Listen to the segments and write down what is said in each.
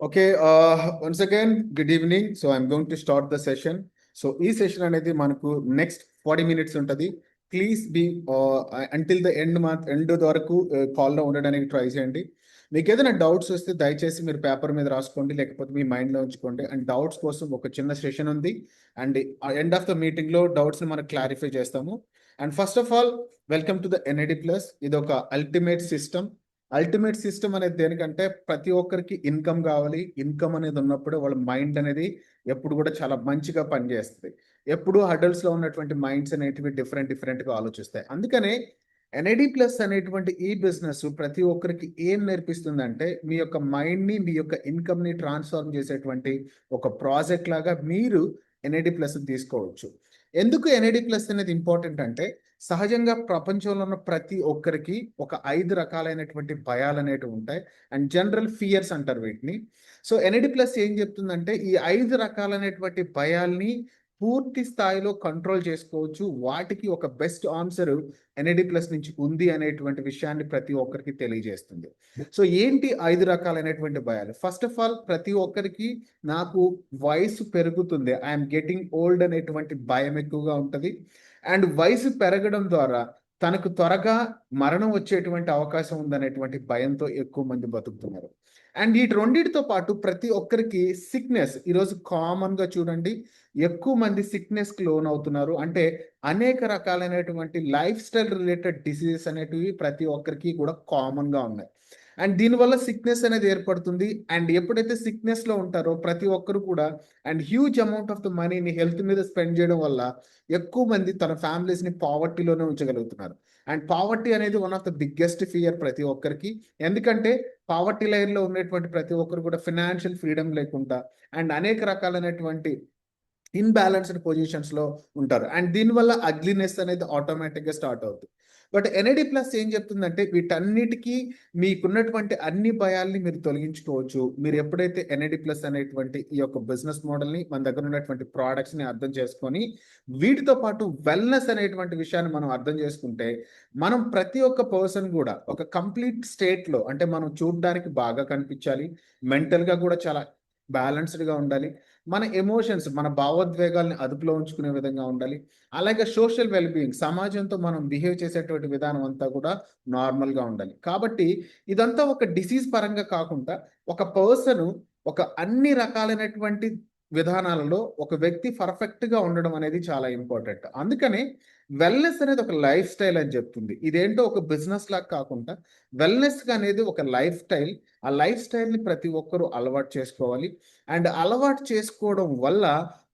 Okay, once again, good evening. So I'm going to start the session. So ఈ session అనేది మనకు next 40 minutes ఉంటుంది. Please be until the end వరకు కాల్లో ఉండడానికి ట్రై చేయండి. మీకు ఏదైనా డౌట్స్ వస్తే దయచేసి మీరు పేపర్ మీద రాసుకోండి, లేకపోతే మీ మైండ్లో ఉంచుకోండి. అండ్ డౌట్స్ కోసం ఒక చిన్న సెషన్ ఉంది. అండ్ ఎండ్ ఆఫ్ ద మీటింగ్లో డౌట్స్ని మనం క్లారిఫై చేస్తాము. And first of all, welcome to the NID plus. ఇది ఒక అల్టిమేట్ సిస్టమ్ అనేది దేనికంటే ప్రతి ఒక్కరికి ఇన్కమ్ కావాలి. ఇన్కమ్ అనేది ఉన్నప్పుడు వాళ్ళ మైండ్ అనేది ఎప్పుడు కూడా చాలా మంచిగా పనిచేస్తుంది. ఎప్పుడు హడల్స్ లో ఉన్నటువంటి మైండ్స్ అనేటివి డిఫరెంట్ గా ఆలోచిస్తాయి. అందుకనే ఎన్ఐడి ప్లస్ అనేటువంటి ఈ బిజినెస్ ప్రతి ఒక్కరికి ఏం నేర్పిస్తుందంటే మీ యొక్క మైండ్ ని, మీ యొక్క ఇన్కమ్ ని ట్రాన్స్ఫార్మ్ చేసేటువంటి ఒక ప్రాజెక్ట్ లాగా మీరు ఎన్ఐడి ప్లస్ తీసుకోవచ్చు. ఎందుకు ఎన్ఐడి ప్లస్ అనేది ఇంపార్టెంట్ అంటే, సహజంగా ప్రపంచంలో ఉన్న ప్రతి ఒక్కరికి ఒక 5 రకాలైనటువంటి భయాలు అనేటివి ఉంటాయి. అండ్ జనరల్ ఫియర్స్ అంటారు వీటిని. సో ఎన్ఐడి ప్లస్ ఏం చెప్తుందంటే, ఈ 5 రకాలైనటువంటి భయాల్ని పూర్తి స్థాయిలో కంట్రోల్ చేసుకోవచ్చు. వాటికి ఒక బెస్ట్ ఆన్సర్ ఎన్ఐడి ప్లస్ నుంచి ఉంది అనేటువంటి విషయాన్ని ప్రతి ఒక్కరికి తెలియజేస్తుంది. సో ఏంటి 5 రకాలైనటువంటి భయాలు? ఫస్ట్ ఆఫ్ ఆల్, ప్రతి ఒక్కరికి నాకు వయసు పెరుగుతుంది, ఐఎమ్ గెటింగ్ ఓల్డ్ అనేటువంటి భయం ఎక్కువగా ఉంటుంది. అండ్ వయసు పెరగడం ద్వారా తనకు త్వరగా మరణం వచ్చేటువంటి అవకాశం ఉందనేటువంటి భయంతో ఎక్కువ మంది బతుకుతున్నారు. అండ్ ఈ రెండింటితో పాటు ప్రతి ఒక్కరికి సిక్నెస్ ఈరోజు కామన్ గా చూడండి, ఎక్కువ మంది సిక్నెస్ కి లోన్ అవుతున్నారు. అంటే అనేక రకాలైనటువంటి లైఫ్ స్టైల్ రిలేటెడ్ డిసీజెస్ అనేటివి ప్రతి ఒక్కరికి కూడా కామన్ గా ఉన్నాయి. అండ్ దీనివల్ల సిక్నెస్ అనేది ఏర్పడుతుంది. అండ్ ఎప్పుడైతే సిక్నెస్ లో ఉంటారో ప్రతి ఒక్కరు కూడా and huge amount of the మనీని హెల్త్ మీద స్పెండ్ చేయడం వల్ల ఎక్కువ మంది తన ఫ్యామిలీస్ ని పావర్టీలోనే ఉంచగలుగుతున్నారు. అండ్ పావర్టీ అనేది one of the biggest fear ప్రతి ఒక్కరికి. ఎందుకంటే పావర్టీ లైన్ లో ఉన్నటువంటి ప్రతి ఒక్కరు కూడా ఫినాన్షియల్ ఫ్రీడమ్ లేకుండా అండ్ అనేక రకాలైనటువంటి ఇన్బ్యాలెన్స్డ్ పొజిషన్స్ లో ఉంటారు. అండ్ దీనివల్ల అగ్లీనెస్ అనేది ఆటోమేటిక్ గా స్టార్ట్ అవుతుంది. బట్ ఎన్ఐడి ప్లస్ ఏం చెప్తుందంటే, వీటన్నిటికీ మీకున్నటువంటి అన్ని భయాల్ని మీరు తొలగించుకోవచ్చు. మీరు ఎప్పుడైతే ఎన్ఐడి ప్లస్ అనేటువంటి ఈ యొక్క బిజినెస్ మోడల్ ని, మన దగ్గర ఉన్నటువంటి ప్రోడక్ట్స్ ని అర్థం చేసుకొని వీటితో పాటు వెల్నెస్ అనేటువంటి విషయాన్ని మనం అర్థం చేసుకుంటే, మనం ప్రతి ఒక్క పర్సన్ కూడా ఒక కంప్లీట్ స్టేట్ లో, అంటే మనం చూడడానికి బాగా కనిపించాలి, మెంటల్ గా కూడా చాలా బ్యాలెన్స్డ్ గా ఉండాలి, మన ఎమోషన్స్, మన భావోద్వేగాల్ని అదుపులో ఉంచుకునే విధంగా ఉండాలి. అలాగే సోషల్ వెల్బీయింగ్, సమాజంతో మనం బిహేవ్ చేసేటువంటి విధానం అంతా కూడా నార్మల్ గా ఉండాలి. కాబట్టి ఇదంతా ఒక డిసీజ్ పరంగా కాకుండా ఒక పర్సన్ ఒక అన్ని రకాలైనటువంటి విధానాలలో ఒక వ్యక్తి పర్ఫెక్ట్ గా ఉండడం అనేది చాలా ఇంపార్టెంట్. అందుకనే వెల్నెస్ అనేది ఒక లైఫ్ స్టైల్ అని చెప్తుంది. ఇదేంటో ఒక బిజినెస్ లాగా కాకుండా వెల్నెస్ అనేది ఒక లైఫ్ స్టైల్. ఆ లైఫ్ స్టైల్ని ప్రతి ఒక్కరూ అలవాటు చేసుకోవాలి. అండ్ అలవాటు చేసుకోవడం వల్ల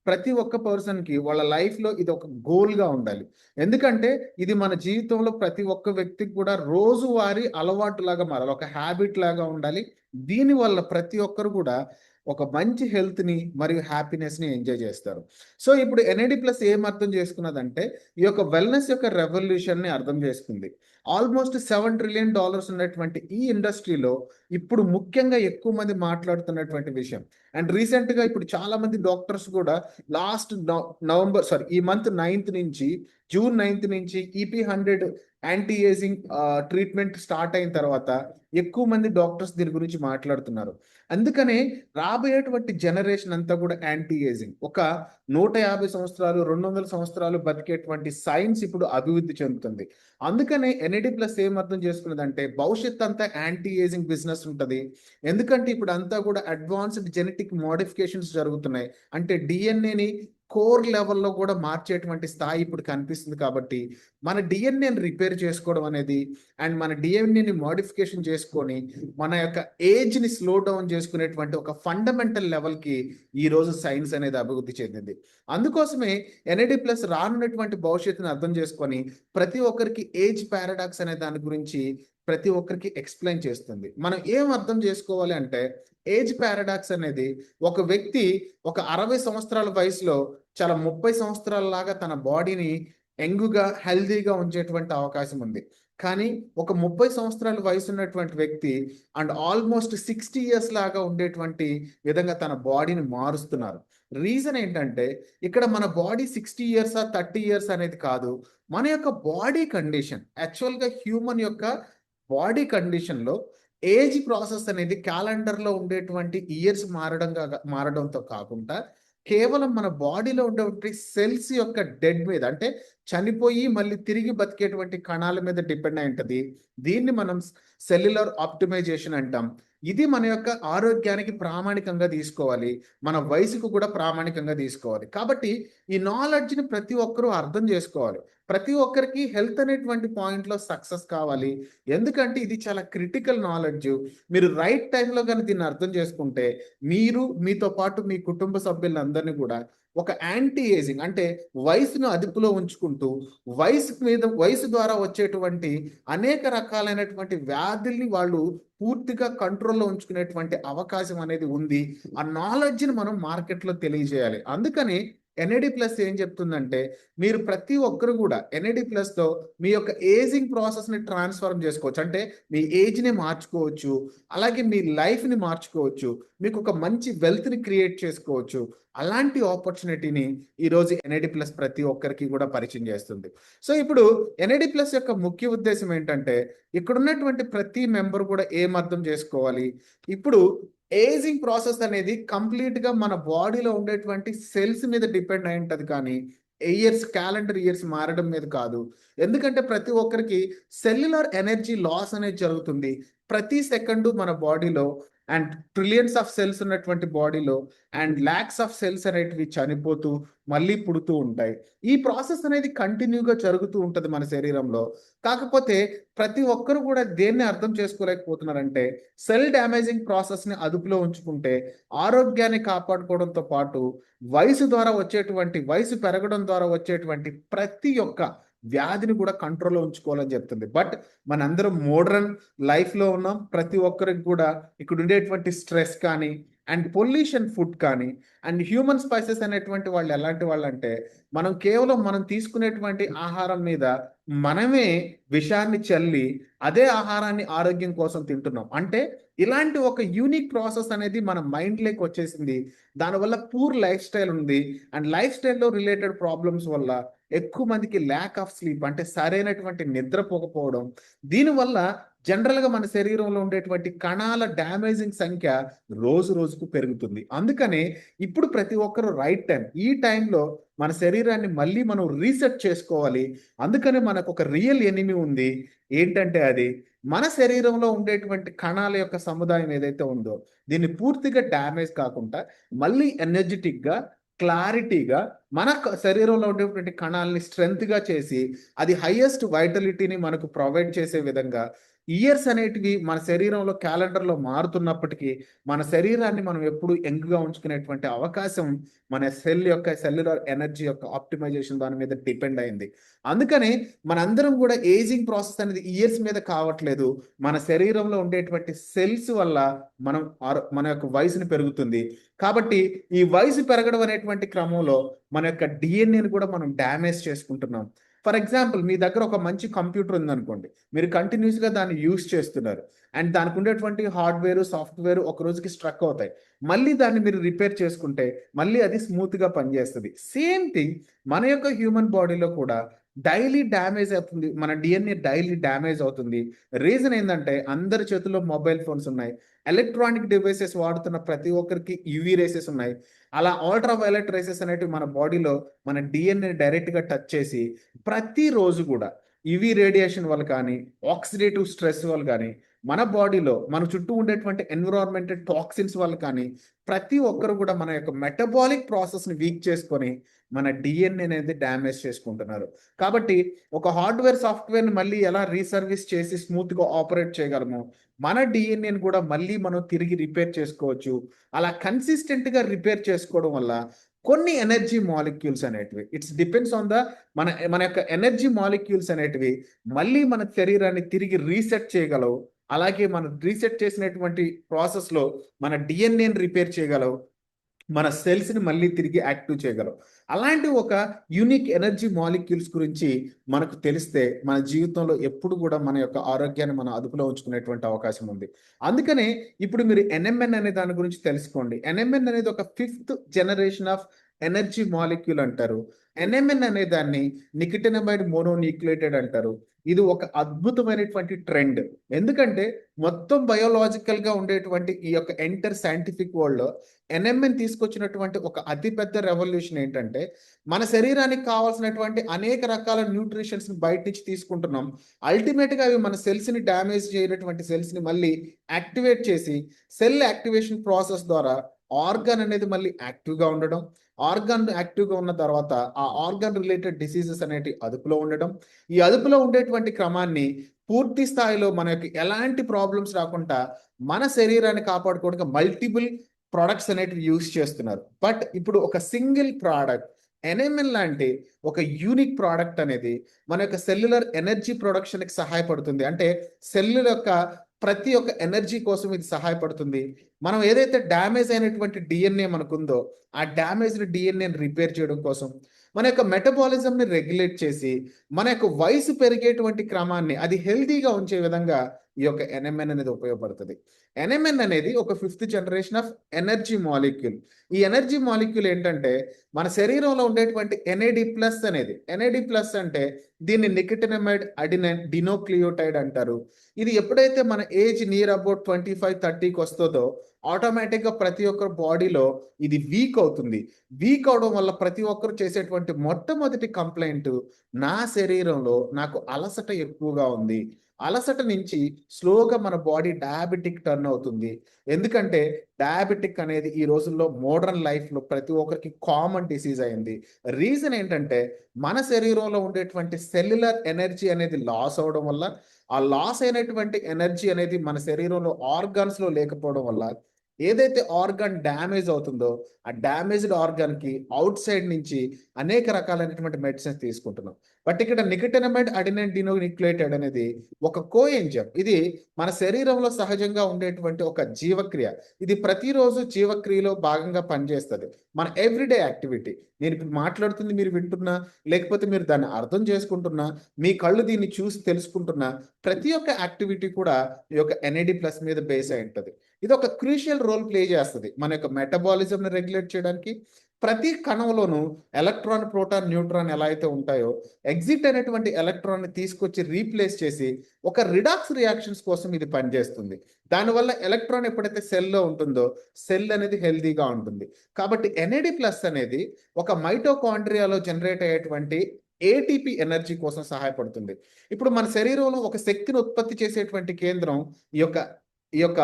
ప్రతి ఒక్క పర్సన్కి వాళ్ళ లైఫ్లో ఇది ఒక గోల్గా ఉండాలి. ఎందుకంటే ఇది మన జీవితంలో ప్రతి ఒక్క వ్యక్తికి కూడా రోజువారీ అలవాటు లాగా మారాలి, ఒక హ్యాబిట్ లాగా ఉండాలి. దీనివల్ల ప్రతి ఒక్కరు కూడా ఒక మంచి హెల్త్ని మరియు హ్యాపీనెస్ని ఎంజాయ్ చేస్తారు. సో ఇప్పుడు ఎన్ఐడి ప్లస్ ఏం అర్థం చేసుకున్నదంటే, ఈ యొక్క వెల్నెస్ యొక్క రెవల్యూషన్ని అర్థం చేసుకుంది. ఆల్మోస్ట్ $7 ట్రిలియన్ ఉన్నటువంటి ఈ ఇండస్ట్రీలో ఇప్పుడు ముఖ్యంగా ఎక్కువ మంది మాట్లాడుతున్నటువంటి విషయం. అండ్ రీసెంట్గా ఇప్పుడు చాలా మంది డాక్టర్స్ కూడా ఈ మంత్ 9th నుంచి జూన్ 9th నుంచి EP100 anti ageing treatment start అయిన తర్వాత ఎక్కువ మంది డాక్టర్స్ దీని గురించి మాట్లాడుతున్నారు. అందుకనే రాబోయేటువంటి జనరేషన్ అంతా కూడా యాంటీ ఏజింగ్, ఒక 150 సంవత్సరాలు 200 సంవత్సరాలు బతికేటువంటి సైన్స్ ఇప్పుడు అభివృద్ధి చెందుతుంది. అందుకనే ఎన్ఐడి ప్లస్ ఏం అర్థం చేసుకున్నదంటే, భవిష్యత్ అంతా యాంటీ ఏజింగ్ బిజినెస్ ఉంటుంది. ఎందుకంటే ఇప్పుడు అంతా కూడా అడ్వాన్స్డ్ జెనెటిక్ మోడిఫికేషన్స్ జరుగుతున్నాయి. అంటే డిఎన్ఏని కోర్ లెవెల్లో కూడా మార్చేటువంటి స్థాయి ఇప్పుడు కనిపిస్తుంది. కాబట్టి మన డిఎన్ఏని రిపేర్ చేసుకోవడం అనేది అండ్ మన డిఎన్ఏని మోడిఫికేషన్ చేసుకొని మన యొక్క ఏజ్ని స్లో డౌన్ చేసుకునేటువంటి ఒక ఫండమెంటల్ లెవెల్కి ఈరోజు సైన్స్ అనేది అభివృద్ధి చెందింది. అందుకోసమే ఎన్ఐడి ప్లస్ రానున్నటువంటి భవిష్యత్తుని అర్థం చేసుకొని ప్రతి ఒక్కరికి ఏజ్ పారాడాక్స్ అనే దాని గురించి ప్రతి ఒక్కరికి ఎక్స్ప్లెయిన్ చేస్తుంది. మనం ఏం అర్థం చేసుకోవాలి అంటే, ఏజ్ పారాడాక్స్ అనేది ఒక వ్యక్తి ఒక 60 సంవత్సరాల వయసులో చాలా 30 సంవత్సరాల లాగా తన బాడీని యంగ్గా హెల్దీగా ఉంచేటువంటి అవకాశం ఉంది. కానీ ఒక 30 సంవత్సరాల వయసు ఉన్నటువంటి వ్యక్తి అండ్ ఆల్మోస్ట్ 60 ఇయర్స్ లాగా ఉండేటువంటి విధంగా తన బాడీని మారుస్తున్నారు. రీజన్ ఏంటంటే, ఇక్కడ మన బాడీ 60 ఇయర్సా 30 ఇయర్స్ అనేది కాదు, మన యొక్క బాడీ కండిషన్, యాక్చువల్గా హ్యూమన్ యొక్క బాడీ కండిషన్లో ఏజ్ ప్రాసెస్ అనేది క్యాలెండర్లో ఉండేటువంటి ఇయర్స్ మారడంతో కాకుండా కేవలం మన బాడీలో ఉండేటువంటి సెల్స్ యొక్క డెడ్ మీద, అంటే చనిపోయి మళ్ళీ తిరిగి బతికేటువంటి కణాల మీద డిపెండ్ అయి ఉంటుంది. దీన్ని మనం సెల్యులర్ ఆప్టిమైజేషన్ అంటాం. ఇది మన యొక్క ఆరోగ్యానికి ప్రామాణికంగా తీసుకోవాలి, మన వయసుకు కూడా ప్రామాణికంగా తీసుకోవాలి. కాబట్టి ఈ నాలెడ్జ్ని ప్రతి ఒక్కరూ అర్థం చేసుకోవాలి. ప్రతి ఒక్కరికి హెల్త్ అనేటువంటి పాయింట్లో సక్సెస్ కావాలి. ఎందుకంటే ఇది చాలా క్రిటికల్ నాలెడ్జ్. మీరు రైట్ టైంలో కానీ దీన్ని అర్థం చేసుకుంటే మీరు, మీతో పాటు మీ కుటుంబ సభ్యులందరినీ కూడా ఒక యాంటీ ఏజింగ్, అంటే వయసును అదుపులో ఉంచుకుంటూ వయసు ద్వారా వచ్చేటువంటి అనేక రకాలైనటువంటి వ్యాధుల్ని వాళ్ళు పూర్తిగా కంట్రోల్లో ఉంచుకునేటువంటి అవకాశం అనేది ఉంది. ఆ నాలెడ్జ్ని మనం మార్కెట్లో తెలియజేయాలి. అందుకని ఎన్ఏడి ప్లస్ ఏం చెప్తుందంటే, మీరు ప్రతి ఒక్కరు కూడా ఎన్ఏడి ప్లస్లో మీ యొక్క ఏజింగ్ ప్రాసెస్ని ట్రాన్స్ఫార్మ్ చేసుకోవచ్చు. అంటే మీ ఏజ్ని మార్చుకోవచ్చు, అలాగే మీ లైఫ్ని మార్చుకోవచ్చు, మీకు ఒక మంచి వెల్త్ని క్రియేట్ చేసుకోవచ్చు. అలాంటి ఆపర్చునిటీని ఈరోజు ఎన్ఏడి ప్లస్ ప్రతి ఒక్కరికి కూడా పరిచయం చేస్తుంది. సో ఇప్పుడు ఎన్ఏడి ప్లస్ యొక్క ముఖ్య ఉద్దేశం ఏంటంటే, ఇక్కడ ఉన్నటువంటి ప్రతి మెంబర్ కూడా ఏం అర్థం చేసుకోవాలి. ఇప్పుడు ఏజింగ్ ప్రాసెస్ అనేది కంప్లీట్గా మన బాడీలో ఉండేటువంటి సెల్స్ మీద డిపెండ్ అయి ఉంటుంది, కానీ క్యాలెండర్ ఇయర్స్ మారడం మీద కాదు. ఎందుకంటే ప్రతి ఒక్కరికి సెల్యులర్ ఎనర్జీ లాస్ అనేది జరుగుతుంది ప్రతి సెకండు మన బాడీలో. అండ్ ట్రిలియన్స్ ఆఫ్ సెల్స్ ఉన్నటువంటి బాడీలో అండ్ ల్యాక్స్ ఆఫ్ సెల్స్ అనేటివి చనిపోతూ మళ్ళీ పుడుతూ ఉంటాయి. ఈ ప్రాసెస్ అనేది కంటిన్యూగా జరుగుతూ ఉంటుంది మన శరీరంలో. కాకపోతే ప్రతి ఒక్కరు కూడా దేన్ని అర్థం చేసుకోలేకపోతున్నారంటే, సెల్ డ్యామేజింగ్ ప్రాసెస్ని అదుపులో ఉంచుకుంటే ఆరోగ్యాన్ని కాపాడుకోవడంతో పాటు వయసు పెరగడం ద్వారా వచ్చేటువంటి ప్రతి ఒక్క వ్యాధిని కూడా కంట్రోల్లో ఉంచుకోవాలని చెప్తుంది. బట్ మనందరం మోడర్న్ లైఫ్లో ఉన్నాం. ప్రతి ఒక్కరికి కూడా ఇక్కడ ఉండేటువంటి స్ట్రెస్ కానీ అండ్ పొల్యూషన్ ఫుడ్ కానీ అండ్ హ్యూమన్ స్పైసెస్ అనేటువంటి వాళ్ళు ఎలాంటి వాళ్ళు అంటే, మనం తీసుకునేటువంటి ఆహారం మీద మనమే విషాన్ని చల్లి అదే ఆహారాన్ని ఆరోగ్యం కోసం తింటున్నాం. అంటే ఇలాంటి ఒక యూనిక్ ప్రాసెస్ అనేది మన మైండ్లోకి వచ్చేసింది. దానివల్ల పూర్ లైఫ్ స్టైల్ ఉంది. అండ్ లైఫ్ స్టైల్లో రిలేటెడ్ ప్రాబ్లమ్స్ వల్ల ఎక్కువ మందికి ల్యాక్ ఆఫ్ స్లీప్, అంటే సరైనటువంటి నిద్రపోకపోవడం, దీనివల్ల జనరల్గా మన శరీరంలో ఉండేటువంటి కణాల డ్యామేజింగ్ సంఖ్య రోజు రోజుకు పెరుగుతుంది. అందుకనే ఇప్పుడు ప్రతి ఒక్కరు ఈ టైంలో మన శరీరాన్ని మళ్ళీ మనం రీసెట్ చేసుకోవాలి. అందుకనే మనకు ఒక రియల్ ఎనిమీ ఉంది. ఏంటంటే అది మన శరీరంలో ఉండేటువంటి కణాల యొక్క సముదాయం ఏదైతే ఉందో, దీన్ని పూర్తిగా డ్యామేజ్ కాకుండా మళ్ళీ ఎనర్జెటిక్గా, క్లారిటీగా మన శరీరంలో ఉండేటువంటి కణాలని స్ట్రెంగ్త్గా చేసి అది హైయెస్ట్ వైటలిటీని మనకు ప్రొవైడ్ చేసే విధంగా ఇయర్స్ అనేటివి మన శరీరంలో క్యాలెండర్లో మారుతున్నప్పటికీ మన శరీరాన్ని మనం ఎప్పుడు యంగ్గా ఉంచుకునేటువంటి అవకాశం మన సెల్యులర్ ఎనర్జీ యొక్క ఆప్టిమైజేషన్ దాని మీద డిపెండ్ అయింది. అందుకని మనందరం కూడా ఏజింగ్ ప్రాసెస్ అనేది ఇయర్స్ మీద కావట్లేదు, మన శరీరంలో ఉండేటువంటి సెల్స్ వల్ల మన యొక్క వయసుని పెరుగుతుంది. కాబట్టి ఈ వయసు పెరగడం అనేటువంటి క్రమంలో మన యొక్క డిఎన్ఏని కూడా మనం డ్యామేజ్ చేసుకుంటున్నాం. ఫర్ ఎగ్జాంపుల్, మీ దగ్గర ఒక మంచి కంప్యూటర్ ఉందనుకోండి, మీరు కంటిన్యూస్గా దాన్ని యూస్ చేస్తున్నారు అండ్ దానికి ఉండేటువంటి హార్డ్వేర్, సాఫ్ట్వేర్ ఒక రోజుకి స్ట్రక్ అవుతాయి. మళ్ళీ దాన్ని మీరు రిపేర్ చేసుకుంటే మళ్ళీ అది స్మూత్గా పనిచేస్తుంది. సేమ్ థింగ్ మన యొక్క హ్యూమన్ బాడీలో కూడా డైలీ డ్యామేజ్ అవుతుంది, మన డిఎన్ఏ డైలీ డ్యామేజ్ అవుతుంది. రీజన్ ఏంటంటే అందరి చేతుల్లో మొబైల్ ఫోన్స్ ఉన్నాయి, ఎలక్ట్రానిక్ డివైసెస్ వాడుతున్న ప్రతి ఒక్కరికి యూవీ రేసెస్ ఉన్నాయి. అలా అల్ట్రా వైలెట్ రేసెస్ అనేటివి మన బాడీలో మన డిఎన్ఏ డైరెక్ట్గా టచ్ చేసి ప్రతిరోజు కూడా యూవీ రేడియేషన్ వల్ల కానీ, ఆక్సిడేటివ్ స్ట్రెస్ వల్ల కానీ, మన బాడీలో మన చుట్టూ ఉండేటువంటి ఎన్విరాన్మెంటల్ టాక్సిన్స్ వల్ల కానీ ప్రతి ఒక్కరు కూడా మన యొక్క మెటబాలిక్ ప్రాసెస్ని వీక్ చేసుకొని మన డిఎన్ఏ అనేది డ్యామేజ్ చేసుకుంటున్నారు. కాబట్టి ఒక హార్డ్వేర్ సాఫ్ట్వేర్ని మళ్ళీ ఎలా రీసర్వీస్ చేసి స్మూత్గా ఆపరేట్ చేయగలమో, మన డిఎన్ఏని కూడా మళ్ళీ మనం తిరిగి రిపేర్ చేసుకోవచ్చు. అలా కన్సిస్టెంట్గా రిపేర్ చేసుకోవడం వల్ల కొన్ని ఎనర్జీ మాలిక్యూల్స్ అనేటివి, ఇట్స్ డిపెండ్స్ ఆన్ మన యొక్క ఎనర్జీ మాలిక్యూల్స్ అనేటివి మళ్ళీ మన శరీరాన్ని తిరిగి రీసెట్ చేయగలవు. అలాగే మనం రీసెట్ చేసినటువంటి ప్రాసెస్లో మన డిఎన్ఏని రిపేర్ చేయగలవు, మన సెల్స్ని మళ్ళీ తిరిగి యాక్టివ్ చేయగలవు. అలాంటి ఒక యూనిక్ ఎనర్జీ మాలిక్యూల్స్ గురించి మనకు తెలిస్తే మన జీవితంలో ఎప్పుడు కూడా మన యొక్క ఆరోగ్యాన్ని మన అదుపులో ఉంచుకునేటువంటి అవకాశం ఉంది. అందుకనే ఇప్పుడు మీరు ఎన్ఎంఎన్ అనే దాని గురించి తెలుసుకోండి. ఎన్ఎంఎన్ అనేది ఒక 5th generation of energy molecule అంటారు. ఎన్ఎంఎన్ అనే దాన్ని నికిటినమైడ్ మోనోన్యూక్లియేటెడ్ అంటారు. ఇది ఒక అద్భుతమైనటువంటి ట్రెండ్. ఎందుకంటే మొత్తం బయోలాజికల్ గా ఉండేటువంటి ఈ యొక్క ఎంటర్ సైంటిఫిక్ వరల్డ్ లో ఎన్ఎంఎన్ తీసుకొచ్చినటువంటి ఒక అతిపెద్ద రెవల్యూషన్ ఏంటంటే మన శరీరానికి కావాల్సినటువంటి అనేక రకాల న్యూట్రిషన్స్ ని బయట నుంచి తీసుకుంటున్నాం. అల్టిమేట్ గా అవి మన సెల్స్ ని డ్యామేజ్ చేయనటువంటి సెల్స్ ని మళ్ళీ యాక్టివేట్ చేసి సెల్ యాక్టివేషన్ ప్రాసెస్ ద్వారా ఆర్గాన్ అనేది మళ్ళీ యాక్టివ్ గా ఉండడం, ఆర్గాన్ యాక్టివ్ గా ఉన్న తర్వాత ఆ ఆర్గాన్ రిలేటెడ్ డిసీజెస్ అనేటి అదుపులో ఉండడం, ఈ అదుపులో ఉండేటువంటి క్రమాన్ని పూర్తి స్థాయిలో మనకి ఎలాంటి ప్రాబ్లమ్స్ రాకుండా మన శరీరాన్ని కాపాడుకోవడానికి మల్టిపుల్ ప్రొడక్ట్స్ అనేటివి యూజ్ చేస్తున్నారు. బట్ ఇప్పుడు ఒక సింగిల్ ప్రోడక్ట్ ఎన్ఎంఎన్ లాంటి ఒక యూనిక్ ప్రోడక్ట్ అనేది మన యొక్క సెల్యులర్ ఎనర్జీ ప్రొడక్షన్కి సహాయపడుతుంది. అంటే సెల్లుల యొక్క ప్రతి ఒక్క ఎనర్జీ కోసం ఇది సహాయపడుతుంది. మనం ఏదైతే డ్యామేజ్ అయినటువంటి డిఎన్ఏ మనకుందో ఆ డ్యామేజ్డ్ డిఎన్ఏని రిపేర్ చేయడం కోసం, మన యొక్క మెటబాలిజంని రెగ్యులేట్ చేసి మన యొక్క వయసు పెరిగేటువంటి క్రమాన్ని అది హెల్తీగా ఉంచే విధంగా ఈ యొక్క ఎన్ఎంఎన్ అనేది ఉపయోగపడుతుంది. ఎన్ఎంఎన్ అనేది ఒక 5th generation of energy molecule. ఈ ఎనర్జీ మాలిక్యూల్ ఏంటంటే మన శరీరంలో ఉండేటువంటి ఎన్ఏడి ప్లస్ అనేది, ఎన్ఏడి ప్లస్ అంటే దీన్ని నికిటినమైడ్ అడినైన్ డినోక్లియోటైడ్ అంటారు. ఇది ఎప్పుడైతే మన ఏజ్ నియర్ అబౌట్ 25-30కి వస్తుందో ఆటోమేటిక్గా ప్రతి ఒక్కరి బాడీలో ఇది వీక్ అవుతుంది. వీక్ అవడం వల్ల ప్రతి ఒక్కరు చేసేటువంటి మొట్టమొదటి కంప్లైంట్, నా శరీరంలో నాకు అలసట ఎక్కువగా ఉంది. అలసట నుంచి స్లోగా మన బాడీ డయాబెటిక్ టర్న్ అవుతుంది. ఎందుకంటే డయాబెటిక్ అనేది ఈ రోజుల్లో మోడర్న్ లైఫ్లో ప్రతి ఒక్కరికి కామన్ డిసీజ్ అయింది. రీజన్ ఏంటంటే మన శరీరంలో ఉండేటువంటి సెల్యులర్ ఎనర్జీ అనేది లాస్ అవడం వల్ల, ఆ లాస్ అయినటువంటి ఎనర్జీ అనేది మన శరీరంలో ఆర్గాన్స్లో లేకపోవడం వల్ల ఏదైతే ఆర్గాన్ డ్యామేజ్ అవుతుందో ఆ డ్యామేజ్డ్ ఆర్గాన్కి అవుట్ సైడ్ నుంచి అనేక రకాలైనటువంటి మెడిసిన్స్ తీసుకుంటున్నాం. బట్ ఇక్కడ నికిటినమైడ్ అడినైన్ డినోన్యూక్లియేటెడ్ అనేది ఒక కోఎంజైమ్. ఇది మన శరీరంలో సహజంగా ఉండేటువంటి ఒక జీవక్రియ. ఇది ప్రతిరోజు జీవక్రియలో భాగంగా పనిచేస్తుంది. మన ఎవ్రీడే యాక్టివిటీ. నేను ఇప్పుడు మాట్లాడుతుంది మీరు వింటున్నా, లేకపోతే మీరు దాన్ని అర్థం చేసుకుంటున్నా, మీ కళ్ళు దీన్ని చూసి తెలుసుకుంటున్నా, ప్రతి ఒక్క యాక్టివిటీ కూడా ఈ యొక్క ఎన్ఏడి ప్లస్ మీద బేస్ అయి ఉంటుంది. ఇది ఒక క్రూషియల్ రోల్ ప్లే చేస్తుంది మన యొక్క మెటబాలిజంని రెగ్యులేట్ చేయడానికి. ప్రతి కణంలోనూ ఎలక్ట్రాన్, ప్రోటాన్, న్యూట్రాన్ ఎలా అయితే ఉంటాయో ఎగ్జిట్ అయినటువంటి ఎలక్ట్రాన్ని తీసుకొచ్చి రీప్లేస్ చేసి ఒక రిడాక్స్ రియాక్షన్స్ కోసం ఇది పనిచేస్తుంది. దానివల్ల ఎలక్ట్రాన్ ఎప్పుడైతే సెల్లో ఉంటుందో సెల్ అనేది హెల్తీగా ఉంటుంది. కాబట్టి ఎన్ఏడి ప్లస్ అనేది ఒక మైటోకాండ్రియాలో జనరేట్ అయ్యేటువంటి ఏటీపీ ఎనర్జీ కోసం సహాయపడుతుంది. ఇప్పుడు మన శరీరంలో ఒక శక్తిని ఉత్పత్తి చేసేటువంటి కేంద్రం ఈ యొక్క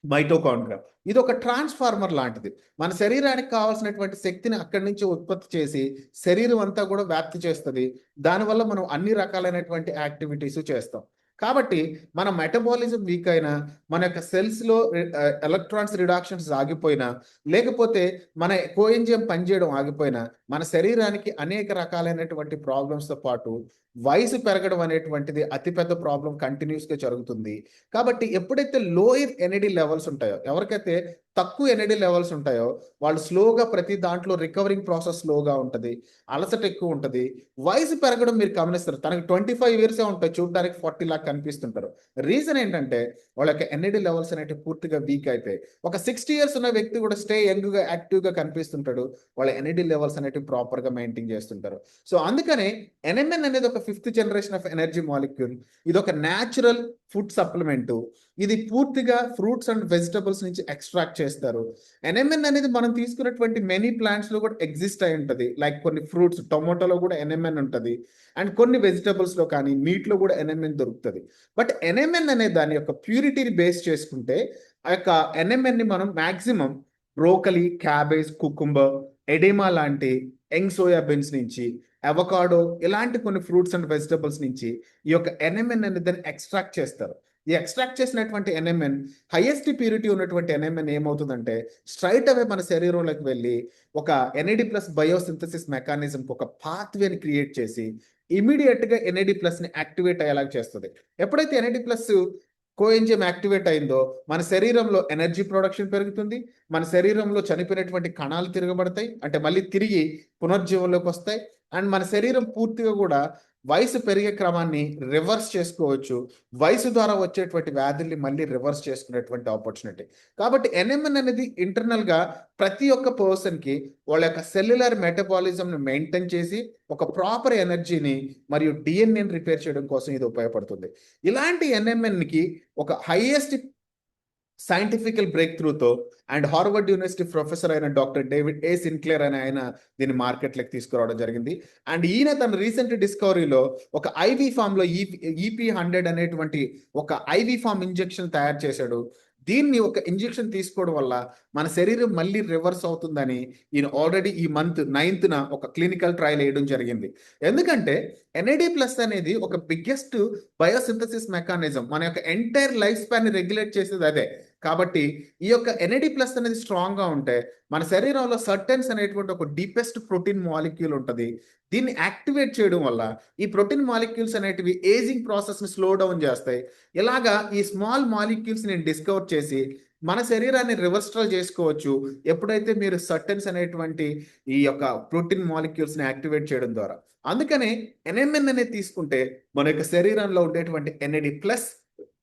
మైటోకాండ్రియా. ఇది ఒక ట్రాన్స్ఫార్మర్ లాంటిది. మన శరీరానికి కావాల్సినటువంటి శక్తిని అక్కడి నుంచి ఉత్పత్తి చేసి శరీరం అంతా కూడా వ్యాప్తి చేస్తుంది. దానివల్ల మనం అన్ని రకాలైనటువంటి యాక్టివిటీస్ చేస్తాం. కాబట్టి మన మెటబాలిజం వీక్ అయినా, మన యొక్క సెల్స్లో ఎలక్ట్రాన్స్ రిడాక్షన్స్ ఆగిపోయినా, లేకపోతే మన కోఎంజైమ్ పనిచేయడం ఆగిపోయినా మన శరీరానికి అనేక రకాలైనటువంటి ప్రాబ్లమ్స్తో పాటు వయసు పెరగడం అనేటువంటిది అతిపెద్ద ప్రాబ్లం కంటిన్యూస్గా జరుగుతుంది. కాబట్టి ఎప్పుడైతే లోయర్ ఎన్ఏడి లెవెల్స్ ఉంటాయో, ఎవరికైతే తక్కువ ఎన్ఏడి లెవెల్స్ ఉంటాయో వాళ్ళు స్లోగా ప్రతి దాంట్లో రికవరింగ్ ప్రాసెస్ స్లోగా ఉంటుంది, అలసట ఎక్కువ ఉంటుంది. వయసు పెరగడం మీరు గమనిస్తారు. తనకి 25 ఇయర్సే ఉంటాయి, చూడడానికి 40 లాగా కనిపిస్తుంటారు. రీజన్ ఏంటంటే వాళ్ళ యొక్క ఎన్ఏడి లెవెల్స్ అనేవి పూర్తిగా వీక్ అయిపోయి. ఒక 60 ఇయర్స్ ఉన్న వ్యక్తి కూడా స్టే యంగ్గా, యాక్టివ్గా కనిపిస్తుంటాడు. వాళ్ళ ఎన్ఏడి లెవెల్స్ అనేవి ప్రాపర్గా మెయింటైన్ చేస్తుంటారు. సో అందుకనే ఎన్ఎంఎన్ అనేది ఒక 5th generation of energy molecule. ఇది ఒక న్యాచురల్ ఫుడ్ సప్లిమెంట్. ఇది పూర్తిగా ఫ్రూట్స్ అండ్ వెజిటబుల్స్ నుంచి ఎక్స్ట్రాక్ట్ చేస్తారు. ఎన్ఎంఎన్ అనేది మనం తీసుకున్నటువంటి మెనీ ప్లాంట్స్ లో కూడా ఎగ్జిస్ట్ అయి ఉంటుంది. లైక్ కొన్ని ఫ్రూట్స్, టొమాటోలో కూడా ఎన్ఎంఎన్ ఉంటుంది, అండ్ కొన్ని వెజిటబుల్స్ లో కానీ మీట్ లో కూడా ఎన్ఎంఎన్ దొరుకుతుంది. బట్ ఎన్ఎంఎన్ అనే దాని యొక్క ప్యూరిటీని బేస్ చేసుకుంటే ఆ యొక్క ఎన్ఎంఎన్ ని మనం maximum broccoli, cabbage, cucumber, oedema లాంటి యంగ్ సోయా బీన్స్ నుంచి, అవకాడో ఇలాంటి కొన్ని ఫ్రూట్స్ అండ్ వెజిటబుల్స్ నుంచి ఈ యొక్క ఎన్ఎంఎన్ అనేది దాన్ని ఎక్స్ట్రాక్ట్ చేస్తారు. ఈ ఎక్స్ట్రాక్ట్ చేసినటువంటి ఎన్ఎంఎన్, హైయెస్ట్ ప్యూరిటీ ఉన్నటువంటి ఎన్ఎంఎన్ ఏమవుతుందంటే స్ట్రైట్ అవే మన శరీరంలోకి వెళ్ళి ఒక ఎన్ఏడి ప్లస్ బయోసింథసిస్ మెకానిజంకి ఒక పాత్వేని క్రియేట్ చేసి ఇమీడియట్గా ఎన్ఏడి ప్లస్ని యాక్టివేట్ అయ్యేలాగా చేస్తుంది. ఎప్పుడైతే ఎన్ఏడి ప్లస్ కోఎంజైమ్ యాక్టివేట్ అయిందో మన శరీరంలో ఎనర్జీ ప్రొడక్షన్ పెరుగుతుంది. మన శరీరంలో చనిపోయినటువంటి కణాలు తిరగబడతాయి, అంటే మళ్ళీ తిరిగి పునర్జీవంలోకి వస్తాయి. అండ్ మన శరీరం పూర్తిగా కూడా వయసు పెరిగే క్రమాన్ని రివర్స్ చేసుకోవచ్చు. వయసు ద్వారా వచ్చేటువంటి వ్యాధుల్ని మళ్ళీ రివర్స్ చేసుకునేటువంటి ఆపర్చునిటీ. కాబట్టి ఎన్ఎంఎన్ అనేది ఇంటర్నల్గా ప్రతి ఒక్క పర్సన్కి వాళ్ళ యొక్క సెల్యులర్ మెటబాలిజంని మెయింటైన్ చేసి ఒక ప్రాపర్ ఎనర్జీని మరియు డిఎన్ఏని రిపేర్ చేయడం కోసం ఇది ఉపయోగపడుతుంది. ఇలాంటి ఎన్ఎంఎన్కి ఒక హైయెస్ట్ సైంటిఫికల్ బ్రేక్ త్రూతో అండ్ హార్వర్డ్ యూనివర్సిటీ ప్రొఫెసర్ అయిన డాక్టర్ డేవిడ్ ఏ సిన్క్లేర్ అనే ఆయన దీన్ని మార్కెట్లోకి తీసుకురావడం జరిగింది. అండ్ ఈయన తన రీసెంట్ డిస్కవరీలో ఒక ఐవీ ఫామ్లో EP100 అనేటువంటి ఒక ఐవీ ఫామ్ ఇంజెక్షన్ తయారు చేశాడు. దీన్ని ఒక ఇంజెక్షన్ తీసుకోవడం వల్ల మన శరీరం మళ్ళీ రివర్స్ అవుతుందని ఈయన ఆల్రెడీ ఈ మంత్ 9th ఒక క్లినికల్ ట్రయల్ వేయడం జరిగింది. ఎందుకంటే NAD+ అనేది ఒక బిగ్గెస్ట్ బయోసింథసిస్ మెకానిజం. మన యొక్క ఎంటైర్ లైఫ్ స్పాన్ని రెగ్యులేట్ చేసేది అదే. కాబట్టి ఈ యొక్క NAD+ అనేది స్ట్రాంగ్గా ఉంటే మన శరీరంలో సర్టెన్స్ అనేటువంటి ఒక డీపెస్ట్ ప్రోటీన్ మాలిక్యూల్ ఉంటుంది. దీన్ని యాక్టివేట్ చేయడం వల్ల ఈ ప్రోటీన్ మాలిక్యూల్స్ అనేటివి ఏజింగ్ ప్రాసెస్ని స్లో డౌన్ చేస్తాయి. ఇలాగా ఈ స్మాల్ మాలిక్యూల్స్ నేను డిస్కవర్ చేసి మన శరీరాన్ని రివర్స్ట్రల్ చేసుకోవచ్చు ఎప్పుడైతే మీరు సర్టెన్స్ అనేటువంటి ఈ యొక్క ప్రోటీన్ మాలిక్యూల్స్ని యాక్టివేట్ చేయడం ద్వారా. అందుకనే ఎన్ఎంఎన్ అనేది తీసుకుంటే మన యొక్క శరీరంలో ఉండేటువంటి NAD+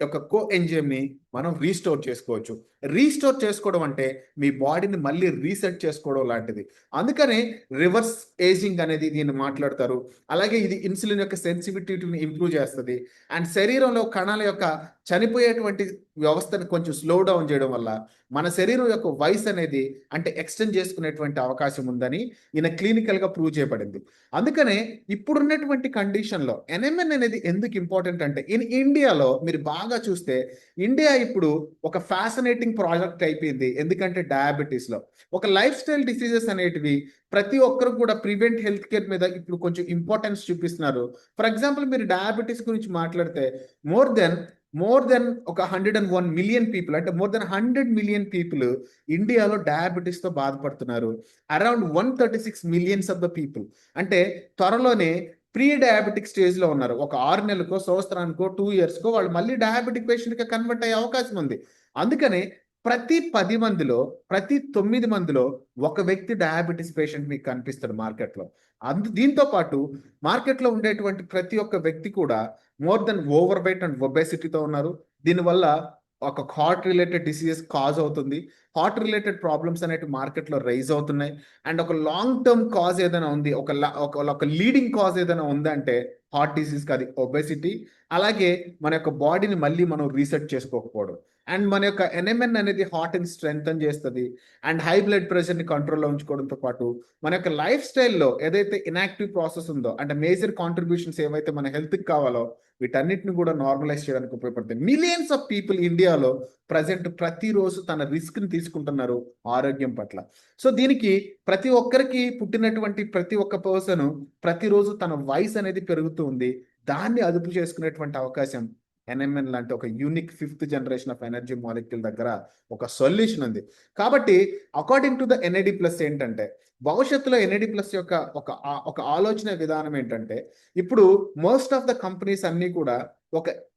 యొక్క కో ఎంజైమ్ని మనం రీస్టోర్ చేసుకోవచ్చు. రీస్టోర్ చేసుకోవడం అంటే మీ బాడీని మళ్ళీ రీసెట్ చేసుకోవడం లాంటిది. అందుకనే రివర్స్ ఏజింగ్ అనేది దీన్ని మాట్లాడతారు. అలాగే ఇది ఇన్సులిన్ యొక్క సెన్సిటివిటీని ఇంప్రూవ్ చేస్తుంది. అండ్ శరీరంలో కణాల యొక్క చనిపోయేటువంటి వ్యవస్థను కొంచెం స్లో డౌన్ చేయడం వల్ల మన శరీరం యొక్క వయసు అనేది అంటే ఎక్స్టెండ్ చేసుకునేటువంటి అవకాశం ఉందని ఈయన క్లినికల్గా ప్రూవ్ చేయబడింది. అందుకనే ఇప్పుడున్నటువంటి కండిషన్లో ఎన్ఎంఎన్ అనేది ఎందుకు ఇంపార్టెంట్ అంటే ఇండియాలో మీరు బాగా చూస్తే ఇండియా ఇప్పుడు ఒక ఫ్యాసినేటింగ్ ప్రాజెక్ట్ అయిపోయింది. ఎందుకంటే డయాబెటీస్లో ఒక లైఫ్ స్టైల్ డిసీజెస్ అనేటివి ప్రతి ఒక్కరు కూడా ప్రివెంట్ హెల్త్ కేర్ మీద ఇప్పుడు కొంచెం ఇంపార్టెన్స్ చూపిస్తున్నారు. ఫర్ ఎగ్జాంపుల్ మీరు డయాబెటీస్ గురించి మాట్లాడితే మోర్ దెన్ ఒక 101 మిలియన్ పీపుల్ అంటే మోర్ దెన్ 100 మిలియన్ పీపుల్ ఇండియాలో డయాబెటీస్తో బాధపడుతున్నారు. Around 136 millions of the people అంటే త్వరలోనే ప్రీ డయాబెటిక్ స్టేజ్లో ఉన్నారు. ఒక 6 నెలలకో సంవత్సరానికో 2 ఇయర్స్కో వాళ్ళు మళ్ళీ డయాబెటిక్ పేషెంట్గా కన్వర్ట్ అయ్యే అవకాశం ఉంది. అందుకనే ప్రతి 10 మందిలో ప్రతి 9 మందిలో ఒక వ్యక్తి డయాబెటీస్ పేషెంట్ మీకు కనిపిస్తాడు మార్కెట్లో. దీంతో పాటు మార్కెట్లో ఉండేటువంటి ప్రతి ఒక్క వ్యక్తి కూడా more than over weight and ఒబేసిటీతో ఉన్నారు. దీనివల్ల ఒక హార్ట్ రిలేటెడ్ డిసీజెస్ కాజ్ అవుతుంది. హార్ట్ రిలేటెడ్ ప్రాబ్లమ్స్ అనేవి మార్కెట్లో రైజ్ అవుతున్నాయి. అండ్ ఒక లాంగ్ టర్మ్ కాజ్ ఏదైనా ఉంది, ఒక లీడింగ్ కాజ్ ఏదైనా ఉందంటే హార్ట్ డిసీజ్కి అది ఒబేసిటీ. అలాగే మన యొక్క బాడీని మళ్ళీ మనం రీసెట్ చేసుకోకపోవడం. అండ్ మన యొక్క ఎన్ఎంఎన్ అనేది హార్ట్ని స్ట్రెంగ్తన్ చేస్తుంది. అండ్ హై బ్లడ్ ప్రెషర్ని కంట్రోల్లో ఉంచుకోవడంతో పాటు మన యొక్క లైఫ్ స్టైల్లో ఏదైతే ఇన్యాక్టివ్ ప్రాసెస్ ఉందో అంటే మేజర్ కాంట్రిబ్యూషన్స్ ఏవైతే మన హెల్త్కి కావాలో వీటన్నిటిని కూడా నార్మలైజ్ చేయడానికి ఉపయోగపడుతుంది. మిలియన్స్ ఆఫ్ పీపుల్ ఇండియాలో ప్రజెంట్ ప్రతిరోజు తన రిస్క్ని తీసుకుంటున్నారు ఆరోగ్యం పట్ల. సో దీనికి ప్రతి ఒక్కరికి పుట్టినటువంటి ప్రతి ఒక్క పర్సన్ ప్రతిరోజు తన వయసు అనేది పెరుగుతూ ఉంది. దాన్ని అదుపు చేసుకునేటువంటి అవకాశం ఎన్ఎంఎన్ లాంటి ఒక unique 5th generation of energy molecule దగ్గర ఒక సొల్యూషన్ ఉంది. కాబట్టి అకార్డింగ్ టు ద NAD+ ఏంటంటే భవిష్యత్తులో NAD+ యొక్క ఒక ఆలోచన విధానం ఏంటంటే ఇప్పుడు మోస్ట్ ఆఫ్ ద కంపెనీస్ అన్నీ కూడా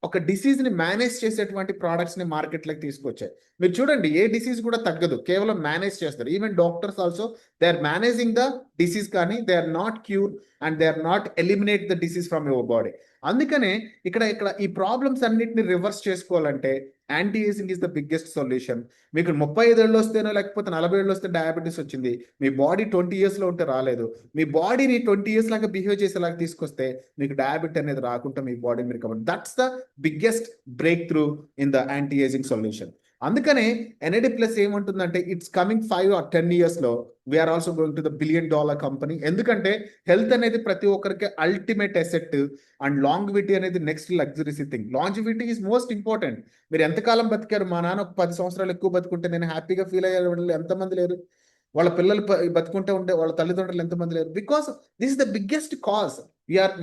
ఒక డిసీజ్ని మేనేజ్ చేసేటువంటి ప్రోడక్ట్స్ని మార్కెట్లోకి తీసుకొచ్చాయి. మీరు చూడండి ఏ డిసీజ్ కూడా తగ్గదు, కేవలం మేనేజ్ చేస్తారు. Even doctors also they are managing the disease కానీ they are not cure and they are not eliminate the disease from your body. అందుకనే ఇక్కడ ఈ ప్రాబ్లమ్స్ అన్నిటిని రివర్స్ చేసుకోవాలంటే anti ageing is the biggest solution. మీకు 35 ఏళ్ళు వస్తేనో లేకపోతే 40 ఏళ్ళు వస్తే డయాబెటీస్ వచ్చింది, మీ బాడీ 20 ఇయర్స్లో ఉంటే రాలేదు. మీ బాడీని 20 ఇయర్స్ లాగా బిహేవ్ చేసేలాగా తీసుకొస్తే మీకు డయాబెటీ అనేది రాకుండా మీ బాడీ మీరు కాబట్టి that's the biggest break through in the anti ageing solution. అందుకనే NAD+ ఏమంటుందంటే ఇట్స్ కమింగ్ 5 or 10 ఇయర్స్లో we're also going to the $1 billion company. ఎందుకంటే హెల్త్ అనేది ప్రతి ఒక్కరికి అల్టిమేట్ అసెట్ అండ్ లాంగివిటీ అనేది next luxuries thing. Longevity is most important. మీరు ఎంతకాలం బతికారు? మా నాన్న ఒక 10 సంవత్సరాలు ఎక్కువ బతుకుంటే నేను హ్యాపీగా ఫీల్ అయ్యే వాళ్ళు ఎంతమంది లేరు? వాళ్ళ పిల్లలు బతుకుంటే ఉంటే వాళ్ళ తల్లిదండ్రులు ఎంతమంది లేరు? Because this is the biggest cause.